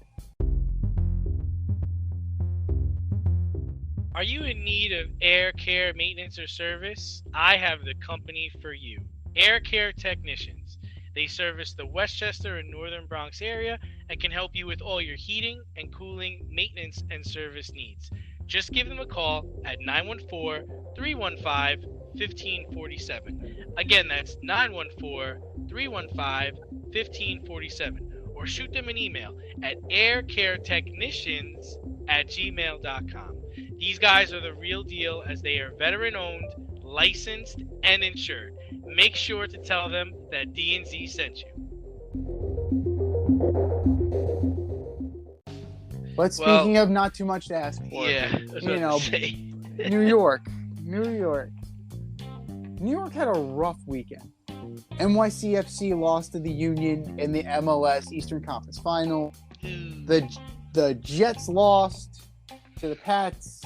Are you in need of air care maintenance or service? I have the company for you. Air Care Technicians. They service the Westchester and Northern Bronx area and can help you with all your heating and cooling, maintenance, and service needs. Just give them a call at 914-315-1547. Again, that's 914-315-1547. Or shoot them an email at aircaretechnicians@gmail.com. These guys are the real deal as they are veteran-owned, licensed, and insured. Make sure to tell them that D&Z sent you. But speaking of not too much to ask for, New York had a rough weekend. NYCFC lost to the Union in the MLS Eastern Conference Final. The Jets lost to the Pats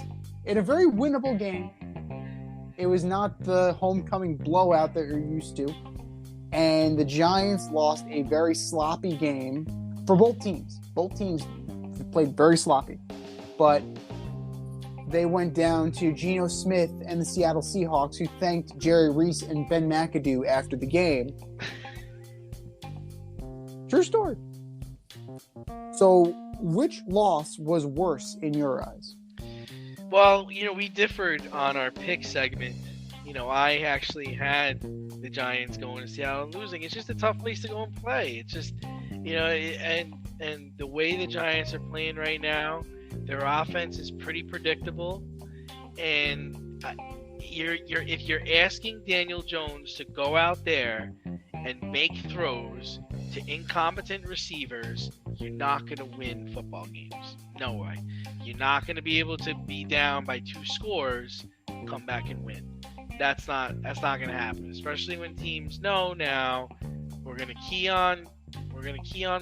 in a very winnable game. It was not the homecoming blowout that you're used to. And the Giants lost a very sloppy game for both teams. Both teams played very sloppy. But they went down to Geno Smith and the Seattle Seahawks, who thanked Jerry Reese and Ben McAdoo after the game. True story. So, which loss was worse in your eyes? Well, we differed on our pick segment. I actually had the Giants going to Seattle and losing. It's just a tough place to go and play. It's just, and the way the Giants are playing right now, their offense is pretty predictable. And if you're asking Daniel Jones to go out there and make throws to incompetent receivers, you're not going to win football games. No way. You're not going to be able to be down by 2 scores, come back and win. That's not going to happen, especially when teams know now we're going to key on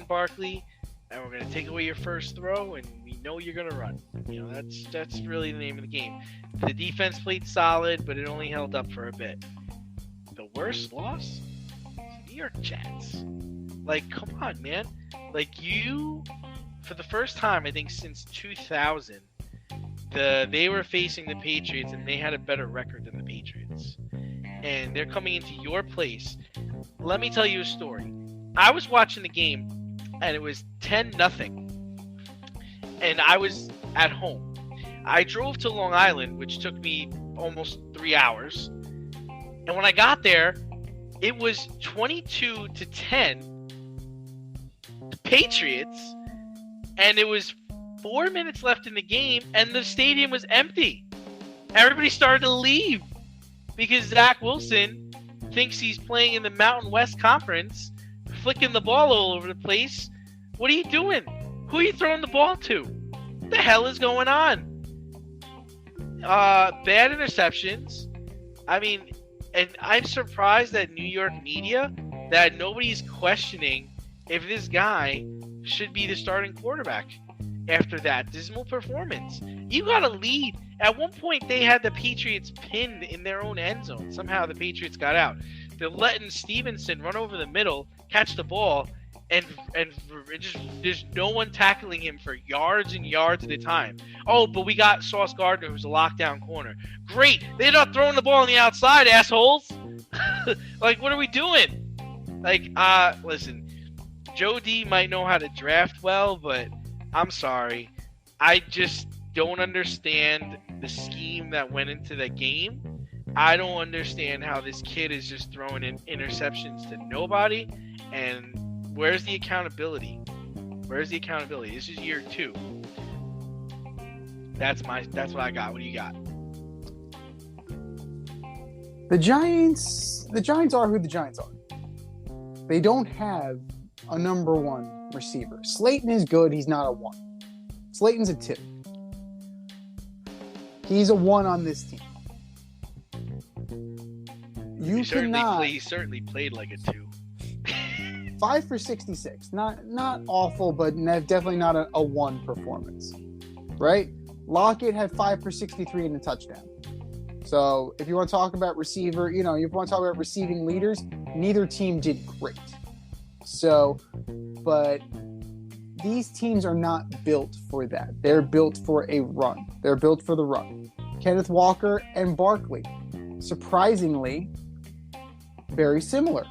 Barkley and we're going to take away your first throw and we know you're going to run. That's really the name of the game. The defense played solid, but it only held up for a bit. The worst loss? New York Jets. Like, come on, man. Like, for the first time, I think since 2000, they were facing the Patriots and they had a better record than the Patriots. and they're coming into your place. Let me tell you a story. I was watching the game, and it was 10-0, and I was at home. I drove to Long Island, which took me almost 3 hours, and when I got there, it was 22-10 Patriots, and it was 4 minutes left in the game, and the stadium was empty. Everybody started to leave because Zach Wilson thinks he's playing in the Mountain West Conference, flicking the ball all over the place. What are you doing? Who are you throwing the ball to? What the hell is going on? Bad interceptions. I mean, and I'm surprised that New York media that nobody's questioning if this guy should be the starting quarterback after that dismal performance. You got a lead. At one point, they had the Patriots pinned in their own end zone. Somehow the Patriots got out. They're letting Stevenson run over the middle, catch the ball, and just there's no one tackling him for yards and yards at a time. Oh, but we got Sauce Gardner, who's a lockdown corner. Great. They're not throwing the ball on the outside, assholes. Like, what are we doing? Like, listen, Joe D might know how to draft well, but I'm sorry. I just don't understand the scheme that went into the game. I don't understand how this kid is just throwing in interceptions to nobody. And where's the accountability? Where's the accountability? This is year 2. That's what I got. What do you got? The Giants are who the Giants are. They don't have a number 1 receiver. Slayton is good. He's not a 1. Slayton's a 2. He's a 1 on this team. He certainly played like a 2. 5 for 66. Not awful, but definitely not a 1 performance. Right? Lockett had 5 for 63 and a touchdown. So if you want to talk about receiver, you want to talk about receiving leaders, neither team did great. So, but these teams are not built for that. They're built for a run. They're built for the run. Kenneth Walker and Barkley, surprisingly, very similar.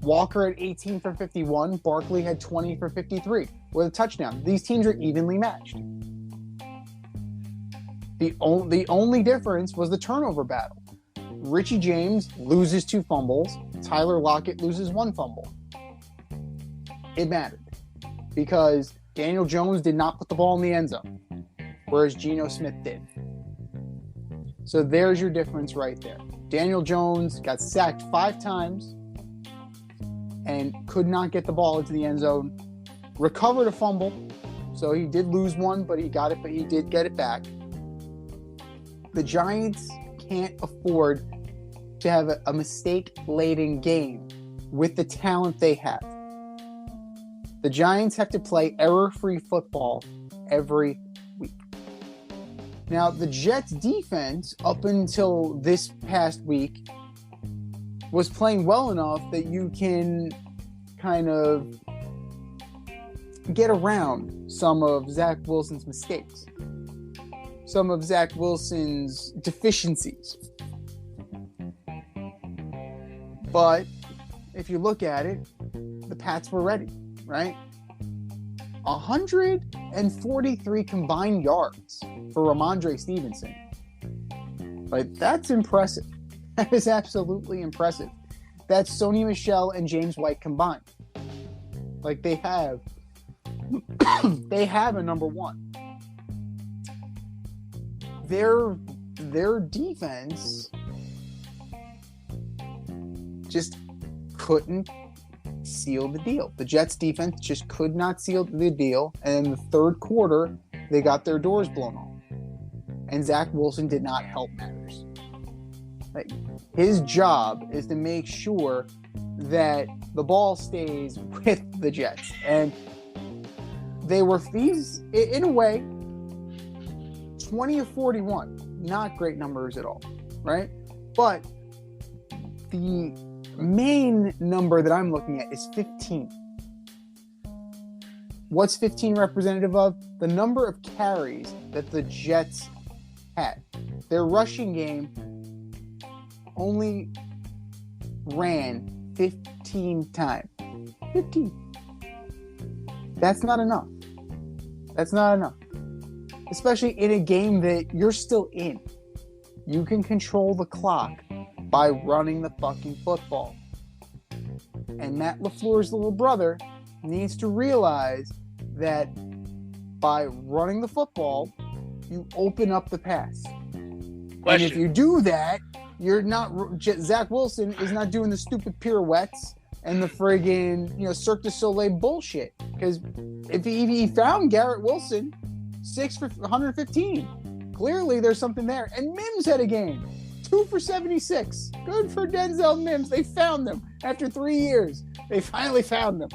Walker had 18 for 51. Barkley had 20 for 53 with a touchdown. These teams are evenly matched. The only difference was the turnover battle. Richie James loses 2 fumbles. Tyler Lockett loses 1 fumble. It mattered because Daniel Jones did not put the ball in the end zone, whereas Geno Smith did. So there's your difference right there. Daniel Jones got sacked 5 times and could not get the ball into the end zone. Recovered a fumble, so he did lose one, but he got it. But he did get it back. The Giants can't afford to have a mistake-laden game with the talent they have. The Giants have to play error-free football every week. Now, the Jets' defense, up until this past week, was playing well enough that you can kind of get around some of Zach Wilson's mistakes, some of Zach Wilson's deficiencies. But if you look at it, the Pats were ready, right? 143 combined yards for Ramondre Stevenson. Like, that's impressive. That is absolutely impressive. That's Sony Michel and James White combined. Like, they have a number 1. Their defense just couldn't seal the deal. The Jets defense just could not seal the deal. And in the third quarter, they got their doors blown off. And Zach Wilson did not help matters. Like, his job is to make sure that the ball stays with the Jets. And he's, in a way, 20 of 41. Not great numbers at all, right? But the main number that I'm looking at is 15. What's 15 representative of? The number of carries that the Jets had. Their rushing game only ran 15 times. 15. That's not enough. That's not enough. Especially in a game that you're still in. You can control the clock by running the fucking football. And Matt LaFleur's little brother needs to realize that by running the football, you open up the pass. Question. And if you do that, you're not. Zach Wilson is not doing the stupid pirouettes and the friggin' Cirque du Soleil bullshit. Because if he found Garrett Wilson 6 for 115, clearly there's something there. And Mims had a game, 2 for 76. Good for Denzel Mims. They found them after 3 years. They finally found them.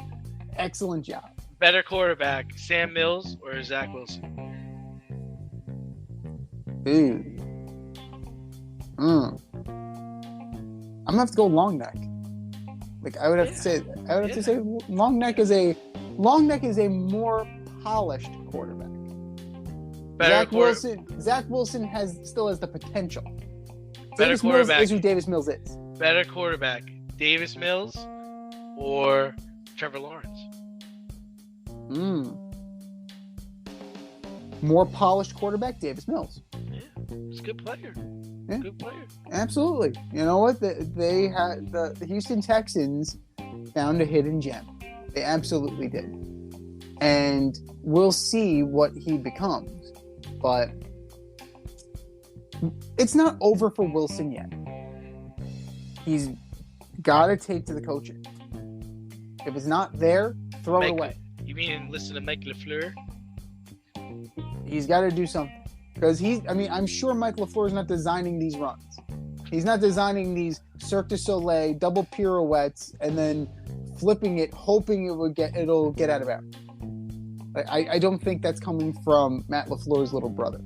Excellent job. Better quarterback, Sam Mills or Zach Wilson? Ooh. I'm gonna have to go long neck. Like I would have to say long neck is a more polished quarterback. Zach Wilson still has the potential. Better Davis quarterback. Mills is who Davis Mills is. Better quarterback, Davis Mills or Trevor Lawrence? More polished quarterback, Davis Mills. Yeah, he's a good player. Yeah. Good player. Absolutely. You know what? They had the Houston Texans found a hidden gem. They absolutely did. And we'll see what he becomes. But it's not over for Wilson yet. He's got to take to the coaching. If it's not there, throw it away. You mean listen to Mike LaFleur? He's got to do something. Because I'm sure Mike LaFleur is not designing these runs. He's not designing these Cirque du Soleil double pirouettes and then flipping it, hoping it'll get out of bounds. I don't think that's coming from Matt LaFleur's little brother.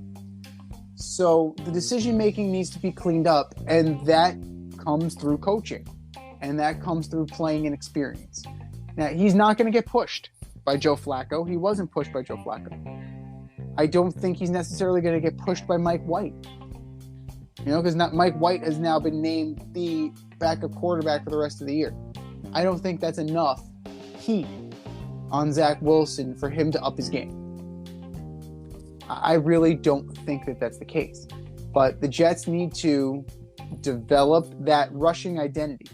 So the decision making needs to be cleaned up, and that comes through coaching, and that comes through playing and experience. Now he's not going to get pushed by Joe Flacco. He wasn't pushed by Joe Flacco. I don't think he's necessarily going to get pushed by Mike White. Because Mike White has now been named the backup quarterback for the rest of the year. I don't think that's enough heat on Zach Wilson for him to up his game. I really don't think that that's the case. But the Jets need to develop that rushing identity.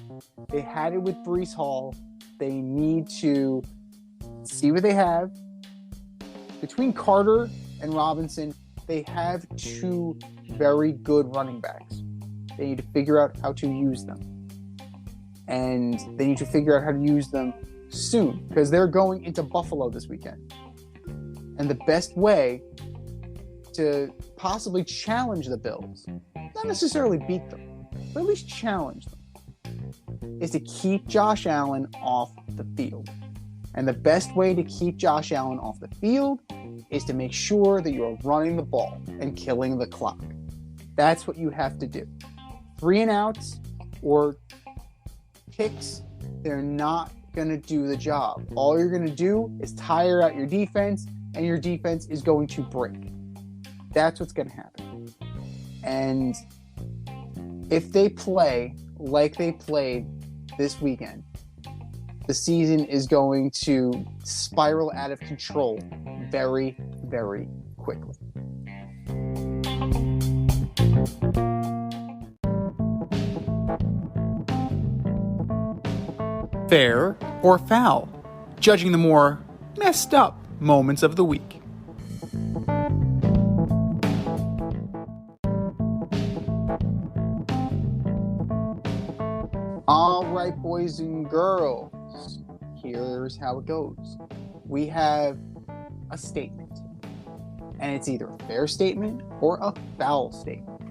They had it with Breece Hall. They need to see what they have. Between Carter and Robinson, they have two very good running backs. They need to figure out how to use them. And they need to figure out how to use them soon, because they're going into Buffalo this weekend. And the best way to possibly challenge the Bills, not necessarily beat them, but at least challenge them, is to keep Josh Allen off the field. And the best way to keep Josh Allen off the field is to make sure that you're running the ball and killing the clock. That's what you have to do. 3 and outs or kicks, they're not going to do the job. All you're going to do is tire out your defense, and your defense is going to break. That's what's going to happen. And if they play like they played this weekend, the season is going to spiral out of control very, very quickly. Fair or foul, judging the more messed up moments of the week. All right, boys and girls, here's how it goes. We have a statement, and it's either a fair statement or a foul statement.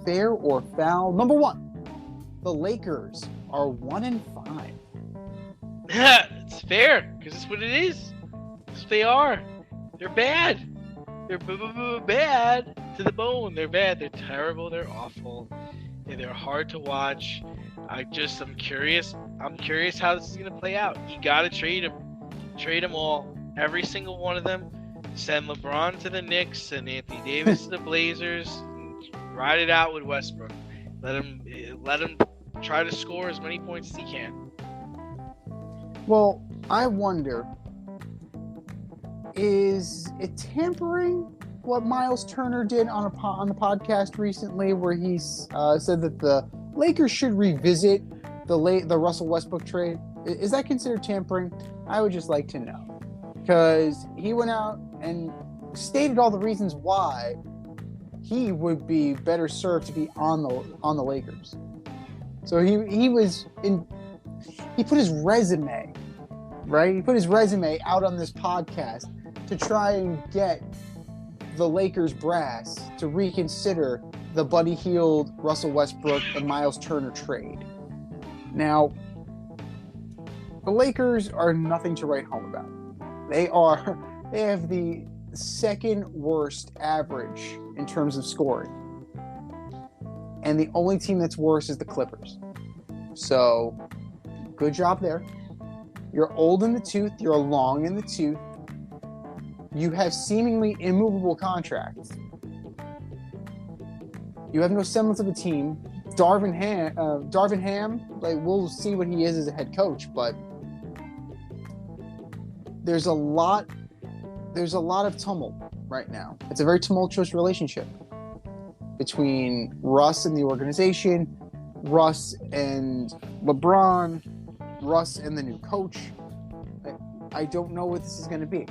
Fair or foul? Number 1, the Lakers are 1-5. It's fair, because it's what it is. It's what they are. They're bad. They're bad to the bone. They're bad. They're terrible. They're awful. They're hard to watch. I'm curious. I'm curious how this is going to play out. You got to trade them. Trade them all. Every single one of them. Send LeBron to the Knicks and Anthony Davis to the Blazers. Ride it out with Westbrook. Let him try to score as many points as he can. Well, I wonder, is it tampering what Miles Turner did on the podcast recently, where he said that the Lakers should revisit the Russell Westbrook trade? Is that considered tampering? I would just like to know, because he went out and stated all the reasons why he would be better served to be on the Lakers. So he put his resume, right? He put his resume out on this podcast to try and get the Lakers brass to reconsider the Buddy Hield, Russell Westbrook, and Miles Turner trade. Now, the Lakers are nothing to write home about. They have the second worst average in terms of scoring. And the only team that's worse is the Clippers. So, good job there. You're old in the tooth. You're long in the tooth. You have seemingly immovable contracts. You have no semblance of a team. Darvin Ham, like, we'll see what he is as a head coach, but there's a lot of tumult right now. It's a very tumultuous relationship between Russ and the organization, Russ and LeBron, Russ and the new coach. I don't know what this is going to be,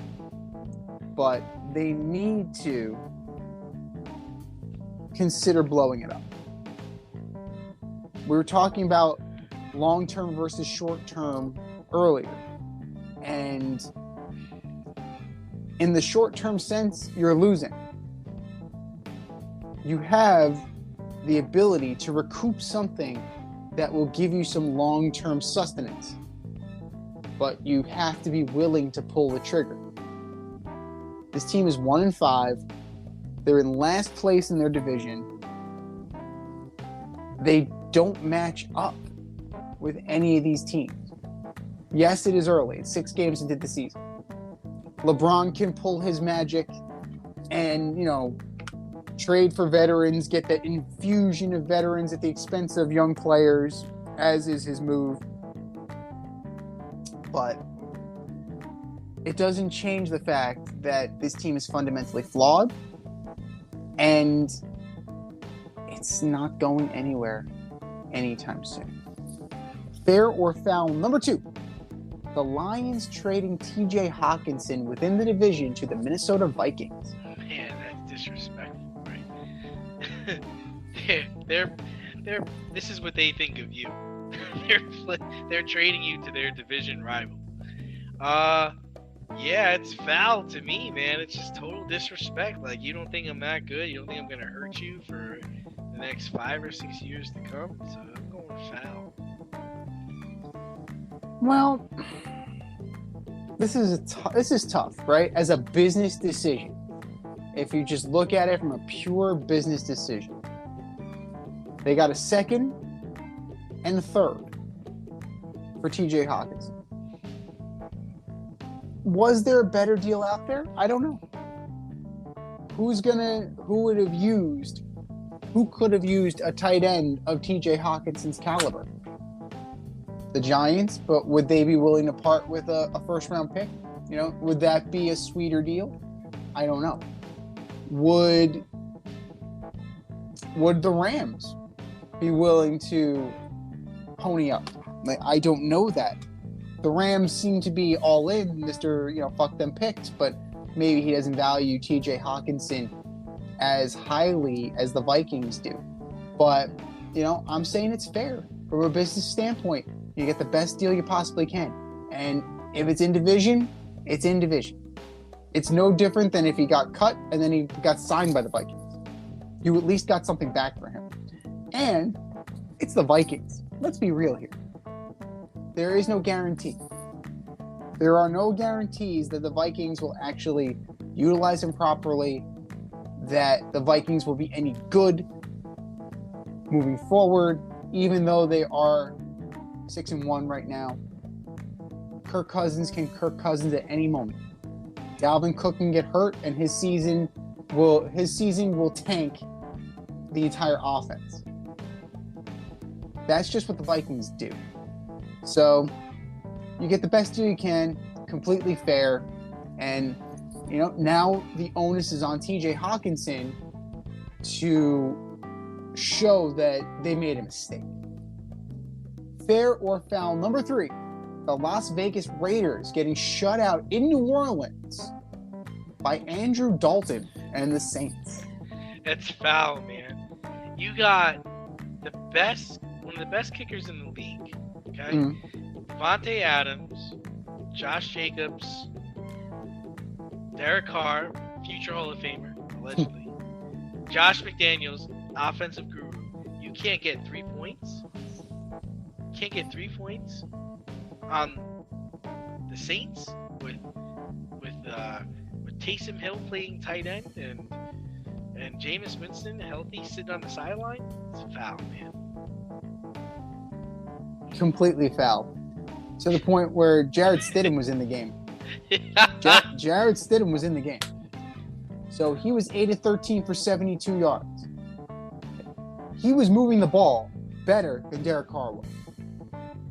but they need to consider blowing it up. We were talking about long-term versus short-term earlier, and in the short-term sense, you're losing. You have the ability to recoup something that will give you some long-term sustenance, but you have to be willing to pull the trigger. This team is 1-5. They're in last place in their division. They don't match up with any of these teams. Yes, it is early. It's 6 games into the season. LeBron can pull his magic and, trade for veterans, get that infusion of veterans at the expense of young players, as is his move. But it doesn't change the fact that this team is fundamentally flawed, and it's not going anywhere anytime soon. Fair or foul number 2. The Lions trading TJ Hawkinson within the division to the Minnesota Vikings. Man, that's disrespectful, right? they're this is what they think of you. They're trading you to their division rival. Yeah, it's foul to me, man. It's just total disrespect. Like, you don't think I'm that good? You don't think I'm gonna hurt you for the next 5 or 6 years to come? So I'm going foul. Well, this is tough, right? As a business decision, if you just look at it from a pure business decision, they got a second and a third for TJ Hawkinson. Was there a better deal out there? I don't know. Who could have used a tight end of TJ Hawkinson's caliber? The Giants, but would they be willing to part with a first-round pick? Would that be a sweeter deal? I don't know. Would the Rams be willing to pony up? I don't know that. The Rams seem to be all in, Mr. Fuck them picks, but maybe he doesn't value TJ Hawkinson as highly as the Vikings do. But, I'm saying it's fair from a business standpoint. You get the best deal you possibly can. And if it's in division, it's in division. It's no different than if he got cut and then he got signed by the Vikings. You at least got something back for him. And it's the Vikings. Let's be real here. There is no guarantee. There are no guarantees that the Vikings will actually utilize him properly, that the Vikings will be any good moving forward, even though they are 6-1 right now. Kirk Cousins can Kirk Cousins at any moment. Dalvin Cook can get hurt, and his season will tank the entire offense. That's just what the Vikings do. So you get the best deal you can, completely fair, and now the onus is on TJ Hawkinson to show that they made a mistake. Fair or foul number 3, the Las Vegas Raiders getting shut out in New Orleans by Andrew Dalton and the Saints. That's foul, man. You got one of the best kickers in the league. Okay, Devontae Adams, Josh Jacobs, Derek Carr, future Hall of Famer, allegedly. Josh McDaniels, offensive guru. You can't get 3 points. Can't get 3 points on the Saints with Taysom Hill playing tight end and Jameis Winston healthy sitting on the sideline. It's a foul, man. Completely foul. To the point where Jared Stidham was in the game. Jared Stidham was in the game. So he was 8 of 13 for 72 yards. He was moving the ball better than Derek Carr was.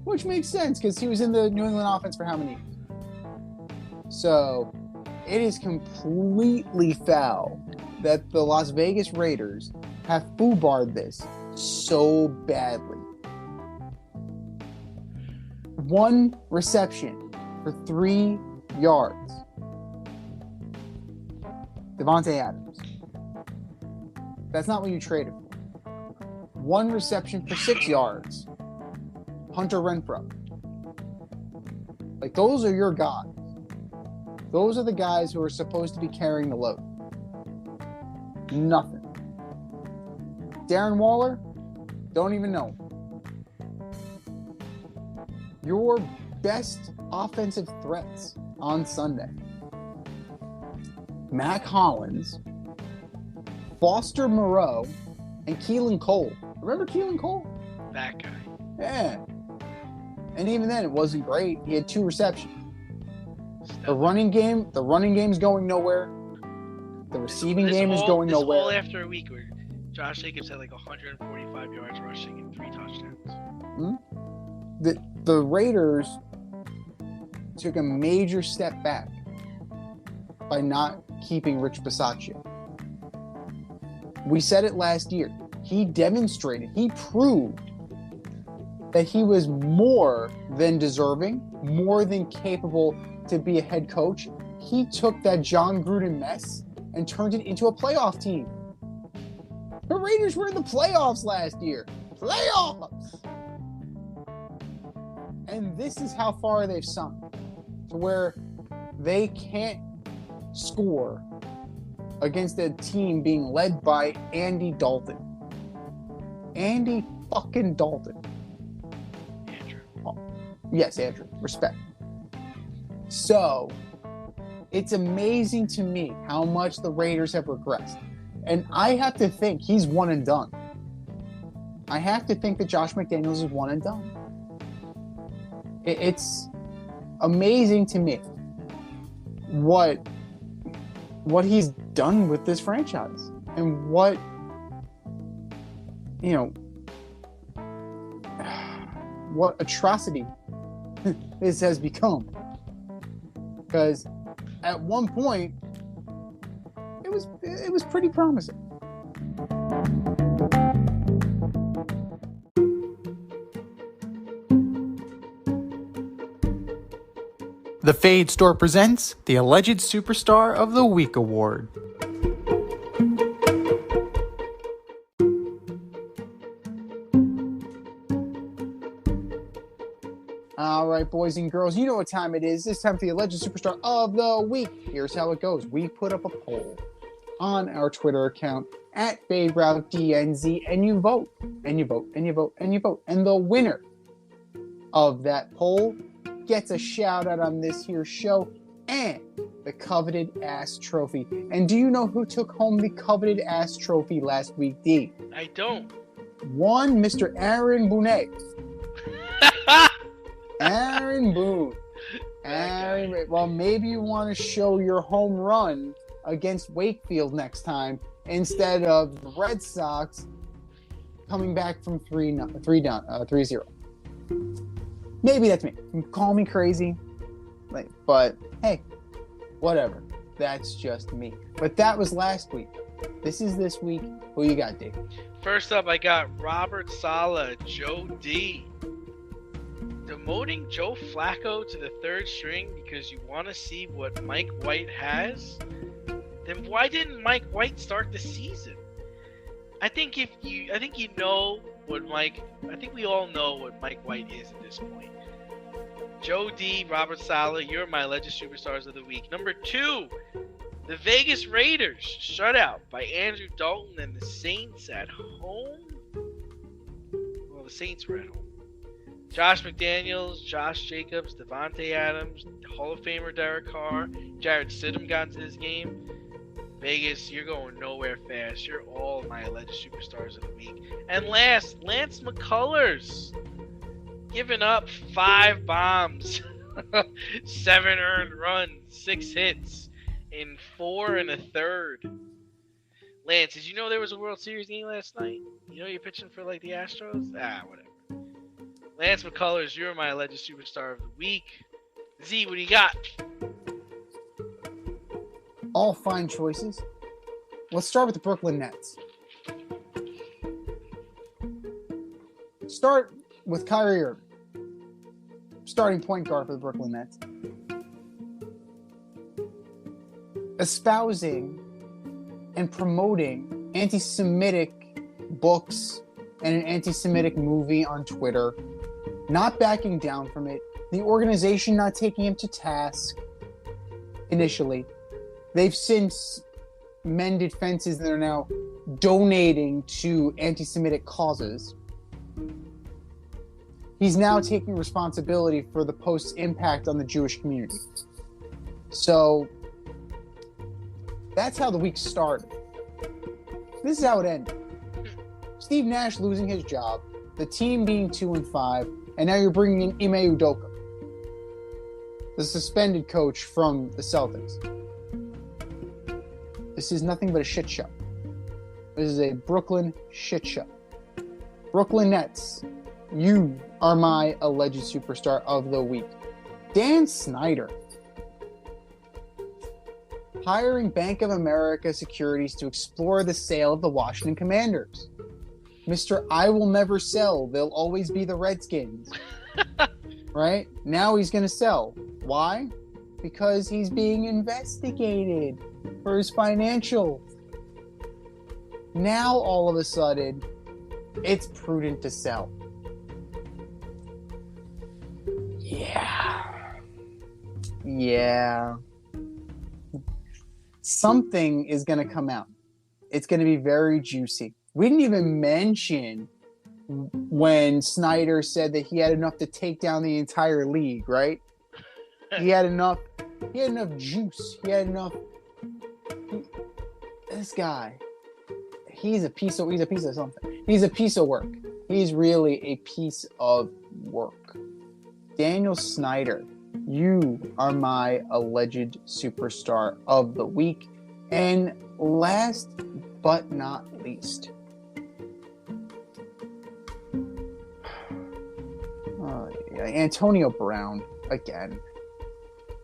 Which makes sense because he was in the New England offense for how many years? So it is completely foul that the Las Vegas Raiders have foobarred this so badly. 1 reception for 3 yards. Devontae Adams. That's not what you traded for. 1 reception for 6 yards. Hunter Renfrow. Like, those are your guys. Those are the guys who are supposed to be carrying the load. Nothing. Darren Waller, don't even know. Your best offensive threats on Sunday: Mac Hollins, Foster Moreau, and Keelan Cole. Remember Keelan Cole? That guy. Yeah. And even then, it wasn't great. He had 2 receptions. The running game's going nowhere. The receiving game is going nowhere. All after a week where Josh Jacobs had like 145 yards rushing and 3 touchdowns. The Raiders took a major step back by not keeping Rich Bisaccia. We said it last year. He demonstrated, he proved that he was more than deserving, more than capable to be a head coach. He took that John Gruden mess and turned it into a playoff team. The Raiders were in the playoffs last year. Playoffs! And this is how far they've sunk, to where they can't score against a team being led by Andy Dalton. Andy fucking Dalton. Andrew. Oh, yes, Andrew. Respect. So, it's amazing to me how much the Raiders have regressed. And I have to think he's one and done. I have to think that Josh McDaniels is one and done. It's amazing to me what he's done with this franchise and what atrocity this has become. Because at one point it was pretty promising. The Fade Store presents the Alleged Superstar of the Week Award. All right, boys and girls, you know what time it is. It's time for the Alleged Superstar of the Week. Here's how it goes. We put up a poll on our Twitter account at FadeRouteDNZ, and you vote, and you vote, and you vote, and you vote. And the winner of that poll gets a shout out on this here show and the coveted ass trophy. And do you know who took home the coveted ass trophy last week, D? I don't. One Mr. Aaron Boone. Aaron Boone. Well, maybe you want to show your home run against Wakefield next time instead of the Red Sox coming back from 3-0. Maybe that's me. Call me crazy, but hey, whatever. That's just me. But that was last week. This is this week. Who you got, Dave? First up, I got Robert Saleh, Joe D. Demoting Joe Flacco to the third string because you want to see what Mike White has? Then why didn't Mike White start the season? I think we all know what Mike White is at this point. Joe D, Robert Saleh, you're my alleged superstars of the week. Number 2, the Vegas Raiders shutout by Andrew Dalton and the Saints at home. Well, the Saints were at home. Josh McDaniels, Josh Jacobs, Devontae Adams, Hall of Famer Derek Carr, Jared Stidham got into this game. Vegas, you're going nowhere fast. You're all my alleged superstars of the week. And last, Lance McCullers giving up 5 bombs, 7 earned runs, 6 hits in 4 1/3. Lance, did you know there was a World Series game last night? You know you're pitching for the Astros? Whatever. Lance McCullers, you're my alleged superstar of the week. Z, what do you got? All fine choices. Let's start with the Brooklyn Nets. Start with Kyrie Irving, starting point guard for the Brooklyn Nets, espousing and promoting anti-Semitic books and an anti-Semitic movie on Twitter, not backing down from it, the organization not taking him to task initially. They've since mended fences that are now donating to anti-Semitic causes. He's now taking responsibility for the post's impact on the Jewish community. So that's how the week started. This is how it ended. Steve Nash losing his job, the team being 2-5, and now you're bringing in Ime Udoka, the suspended coach from the Celtics. This is nothing but a shit show. This is a Brooklyn shit show. Brooklyn Nets, you are my alleged superstar of the week. Dan Snyder hiring Bank of America Securities to explore the sale of the Washington Commanders. Mr. I will never sell. They'll always be the Redskins. Right? Now he's going to sell. Why? Because he's being investigated for his financial. Now, all of a sudden, it's prudent to sell. Yeah. Something is going to come out. It's going to be very juicy. We didn't even mention when Snyder said that he had enough to take down the entire league, right? He had enough juice. He had enough. This guy, he's a piece of something. He's a piece of work. He's really a piece of work. Daniel Snyder, you are my alleged superstar of the week. And last but not least, Antonio Brown again,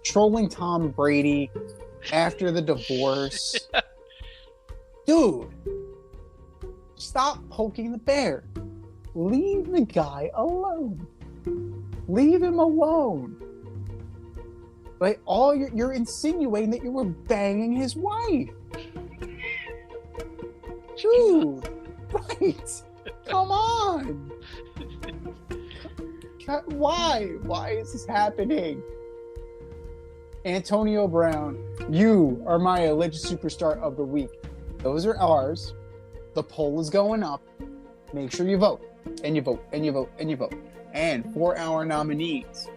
trolling Tom Brady after the divorce. Dude, stop poking the bear. Leave the guy alone. Leave him alone. Like, you're insinuating that you were banging his wife. Dude, right? Come on. Why? Why is this happening? Antonio Brown, you are my alleged superstar of the week. Those are ours. The poll is going up. Make sure you vote. And you vote. And you vote. And you vote. And for our nominees,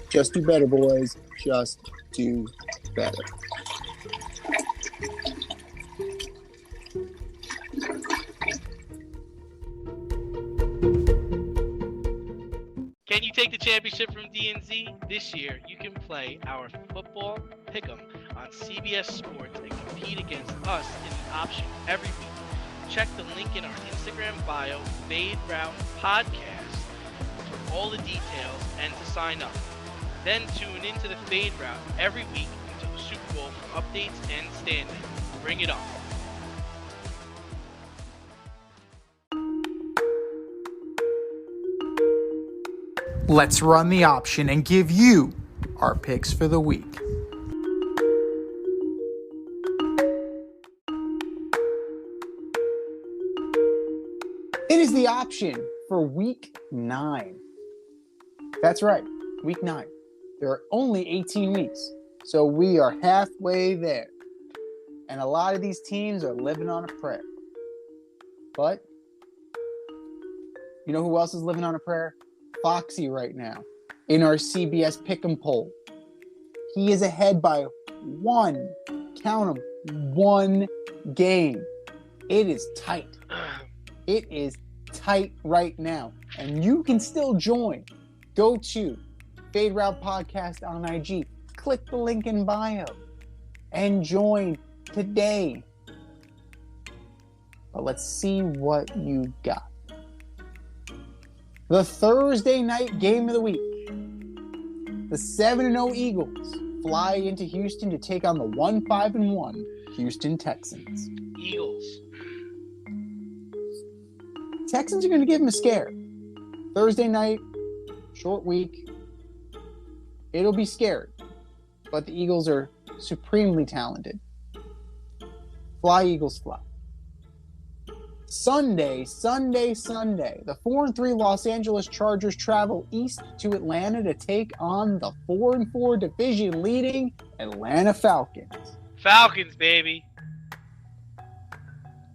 just do better, boys. Just do better. Can you take the championship from DNZ? This year, you can play our football pick'em on CBS Sports and compete against us in the option every week. Check the link in our Instagram bio, Fade Route Podcast, for all the details and to sign up. Then tune into the Fade Route every week until the Super Bowl for updates and standings. Bring it on. Let's run the option and give you our picks for the week. It is the option for week 9. That's right, week 9. There are only 18 weeks, so we are halfway there. And a lot of these teams are living on a prayer. But you know who else is living on a prayer? Foxy right now in our CBS Pick'em poll. He is ahead by one game. It is tight. It is tight right now. And you can still join. Go to Fade Route Podcast on IG. Click the link in bio and join today. But let's see what you got. The Thursday night game of the week. The 7-0 Eagles fly into Houston to take on the 1-5-1 Houston Texans. Eagles. Texans are going to give them a scare. Thursday night, short week. It'll be scary. But the Eagles are supremely talented. Fly, Eagles, fly. Sunday. The 4-3 Los Angeles Chargers travel east to Atlanta to take on the 4-4 division-leading Atlanta Falcons. Falcons, baby.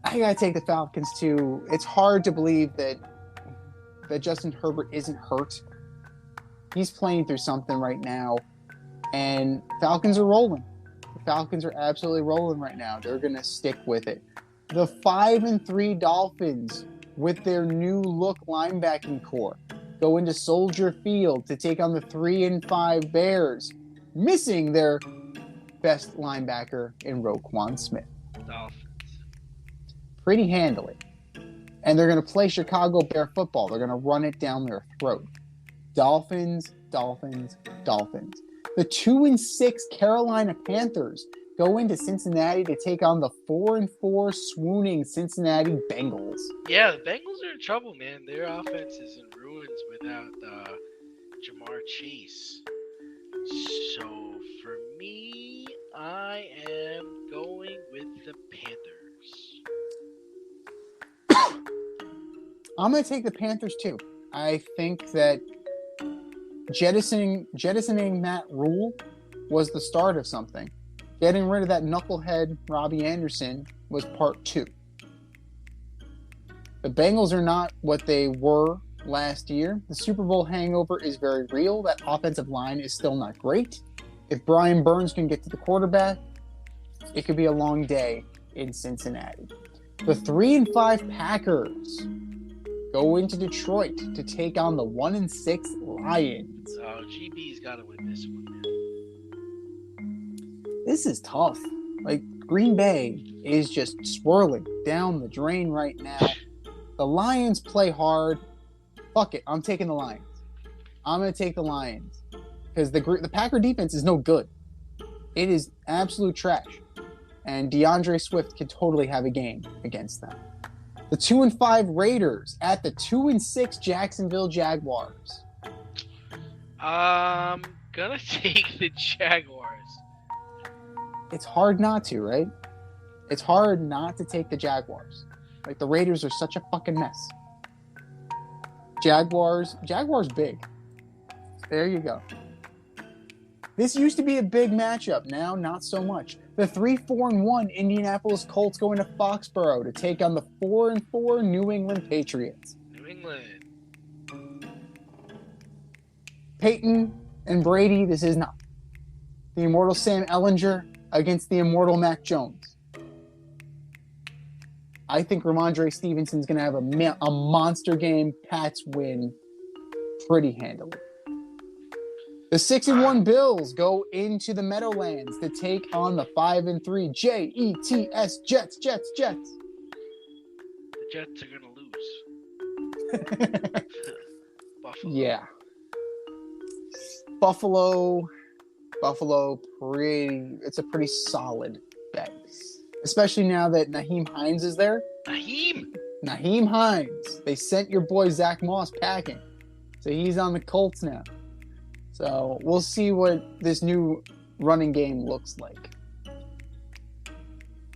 I gotta take the Falcons too. It's hard to believe that Justin Herbert isn't hurt. He's playing through something right now, and Falcons are rolling. The Falcons are absolutely rolling right now. They're gonna stick with it. The 5-3 Dolphins, with their new look linebacking core, go into Soldier Field to take on the 3-5 Bears, missing their best linebacker in Roquan Smith. Dolphins. Pretty handily. And they're going to play Chicago Bear football. They're going to run it down their throat. Dolphins. The 2-6 Carolina Panthers go into Cincinnati to take on the 4-4 swooning Cincinnati Bengals. Yeah, the Bengals are in trouble, man. Their offense is in ruins without Jamar Chase. So for me, I am going with the Panthers. I'm going to take the Panthers too. I think that jettisoning Matt Rule was the start of something. Getting rid of that knucklehead Robbie Anderson was part 2. The Bengals are not what they were last year. The Super Bowl hangover is very real. That offensive line is still not great. If Brian Burns can get to the quarterback, it could be a long day in Cincinnati. The 3-5 Packers go into Detroit to take on the 1-6 Lions. Oh, GB's got to win this one, man. This is tough. Like, Green Bay is just swirling down the drain right now. The Lions play hard. Fuck it. I'm taking the Lions. I'm going to take the Lions. Because the Packer defense is no good. It is absolute trash. And DeAndre Swift could totally have a game against them. The 2-5 Raiders at the 2-6 Jacksonville Jaguars. I'm going to take the Jaguars. It's hard not to, right? It's hard not to take the Jaguars. Like, the Raiders are such a fucking mess. Jaguars big. There you go. This used to be a big matchup. Now, not so much. The 3-4-1 Indianapolis Colts go into Foxborough to take on the 4-4 New England Patriots. New England. Peyton and Brady, this is not. The immortal Sam Ellinger against the immortal Mac Jones. I think Ramondre Stevenson's going to have a monster game. Pats win pretty handily. The 6-1 Bills go into the Meadowlands to take on the 5-3 Jets. Jets. The Jets are gonna lose. Buffalo. Yeah. Buffalo, it's a pretty solid bet. Especially now that Naheem Hines is there. Naheem Hines. They sent your boy Zach Moss packing. So he's on the Colts now. So we'll see what this new running game looks like.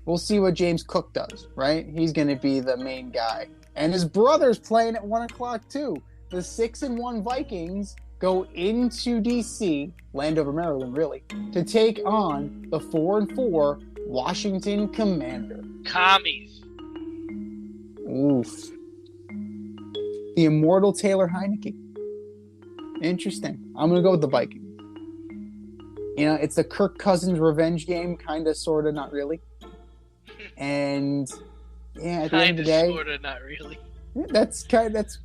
We'll see what James Cook does, right? He's going to be the main guy. And his brother's playing at 1 o'clock too. The 6-1 Vikings go into D.C., Landover, Maryland, really, to take on the 4-4 Washington Commander. Commies. Oof. The immortal Taylor Heineke. Interesting. I'm going to go with the Vikings. You know, it's the Kirk Cousins revenge game, kind of, sort of, not really. And, yeah, at the end of the day... Sort of, not really. That's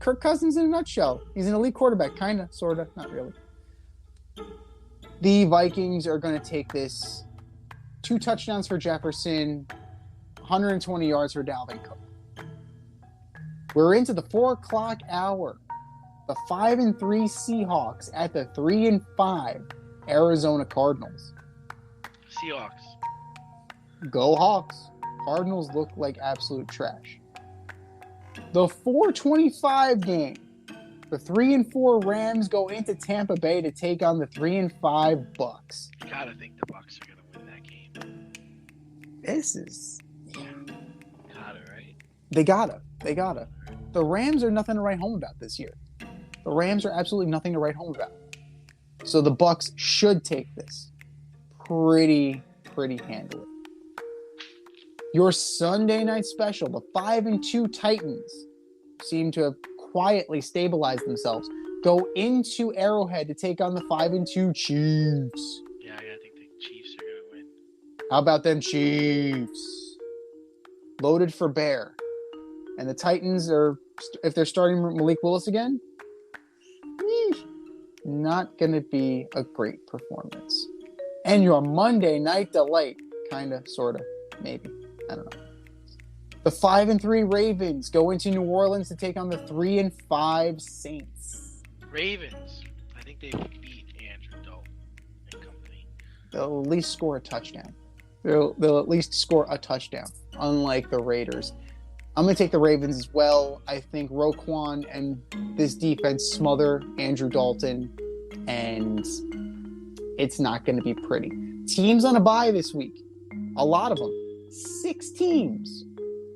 Kirk Cousins in a nutshell. He's an elite quarterback, kind of, sort of, not really. The Vikings are going to take this 2 touchdowns for Jefferson, 120 yards for Dalvin Cook. We're into the 4 o'clock hour. The 5-3 Seahawks at the 3-5 Arizona Cardinals. Seahawks. Go Hawks. Cardinals look like absolute trash. The 4:25 game. The 3-4 Rams go into Tampa Bay to take on the 3-5 Bucks. You gotta think the Bucks are gonna win that game. This is... Yeah. Gotta, right? They gotta. The Rams are nothing to write home about this year. The Rams are absolutely nothing to write home about. So the Bucks should take this pretty handily. Your Sunday night special, the 5-2 Titans seem to have quietly stabilized themselves. Go into Arrowhead to take on the 5-2 Chiefs. Yeah, I think the Chiefs are gonna win. How about them Chiefs? Loaded for bear. And the Titans are, if they're starting Malik Willis again, not going to be a great performance. And your Monday night delight, kind of, sort of, maybe. I don't know. The 5-3 Ravens go into New Orleans to take on the 3-5 Saints. Ravens. I think they beat Andrew Dalton and company. They'll at least score a touchdown. They'll at least score a touchdown, unlike the Raiders. I'm going to take the Ravens as well. I think Roquan and this defense smother Andrew Dalton, and it's not going to be pretty. Teams on a bye this week. A lot of them. 6 teams.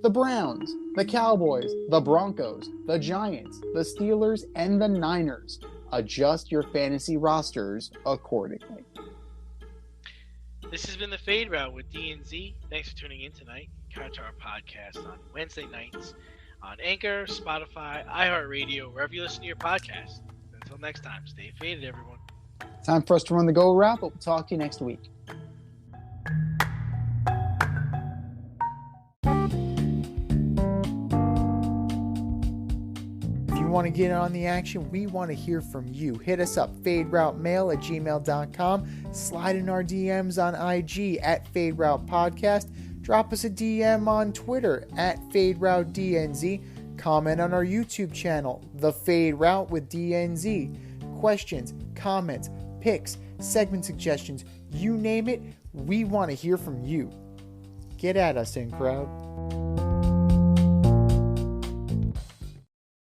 The Browns, the Cowboys, the Broncos, the Giants, the Steelers, and the Niners. Adjust your fantasy rosters accordingly. This has been the Fade Route with D&Z. Thanks for tuning in tonight. Catch our podcast on Wednesday nights on Anchor, Spotify, iHeartRadio, wherever you listen to your podcast. Until next time, stay faded, everyone. Time for us to run the go route, but we'll talk to you next week. If you want to get in on the action, we want to hear from you. Hit us up, faderoutemail@gmail.com. Slide in our DMs on IG @FadeRoutePodcast. Drop us a DM on Twitter @FadeRouteDNZ. Comment on our YouTube channel, The Fade Route with DNZ. Questions, comments, picks, segment suggestions, you name it, we want to hear from you. Get at us, in crowd.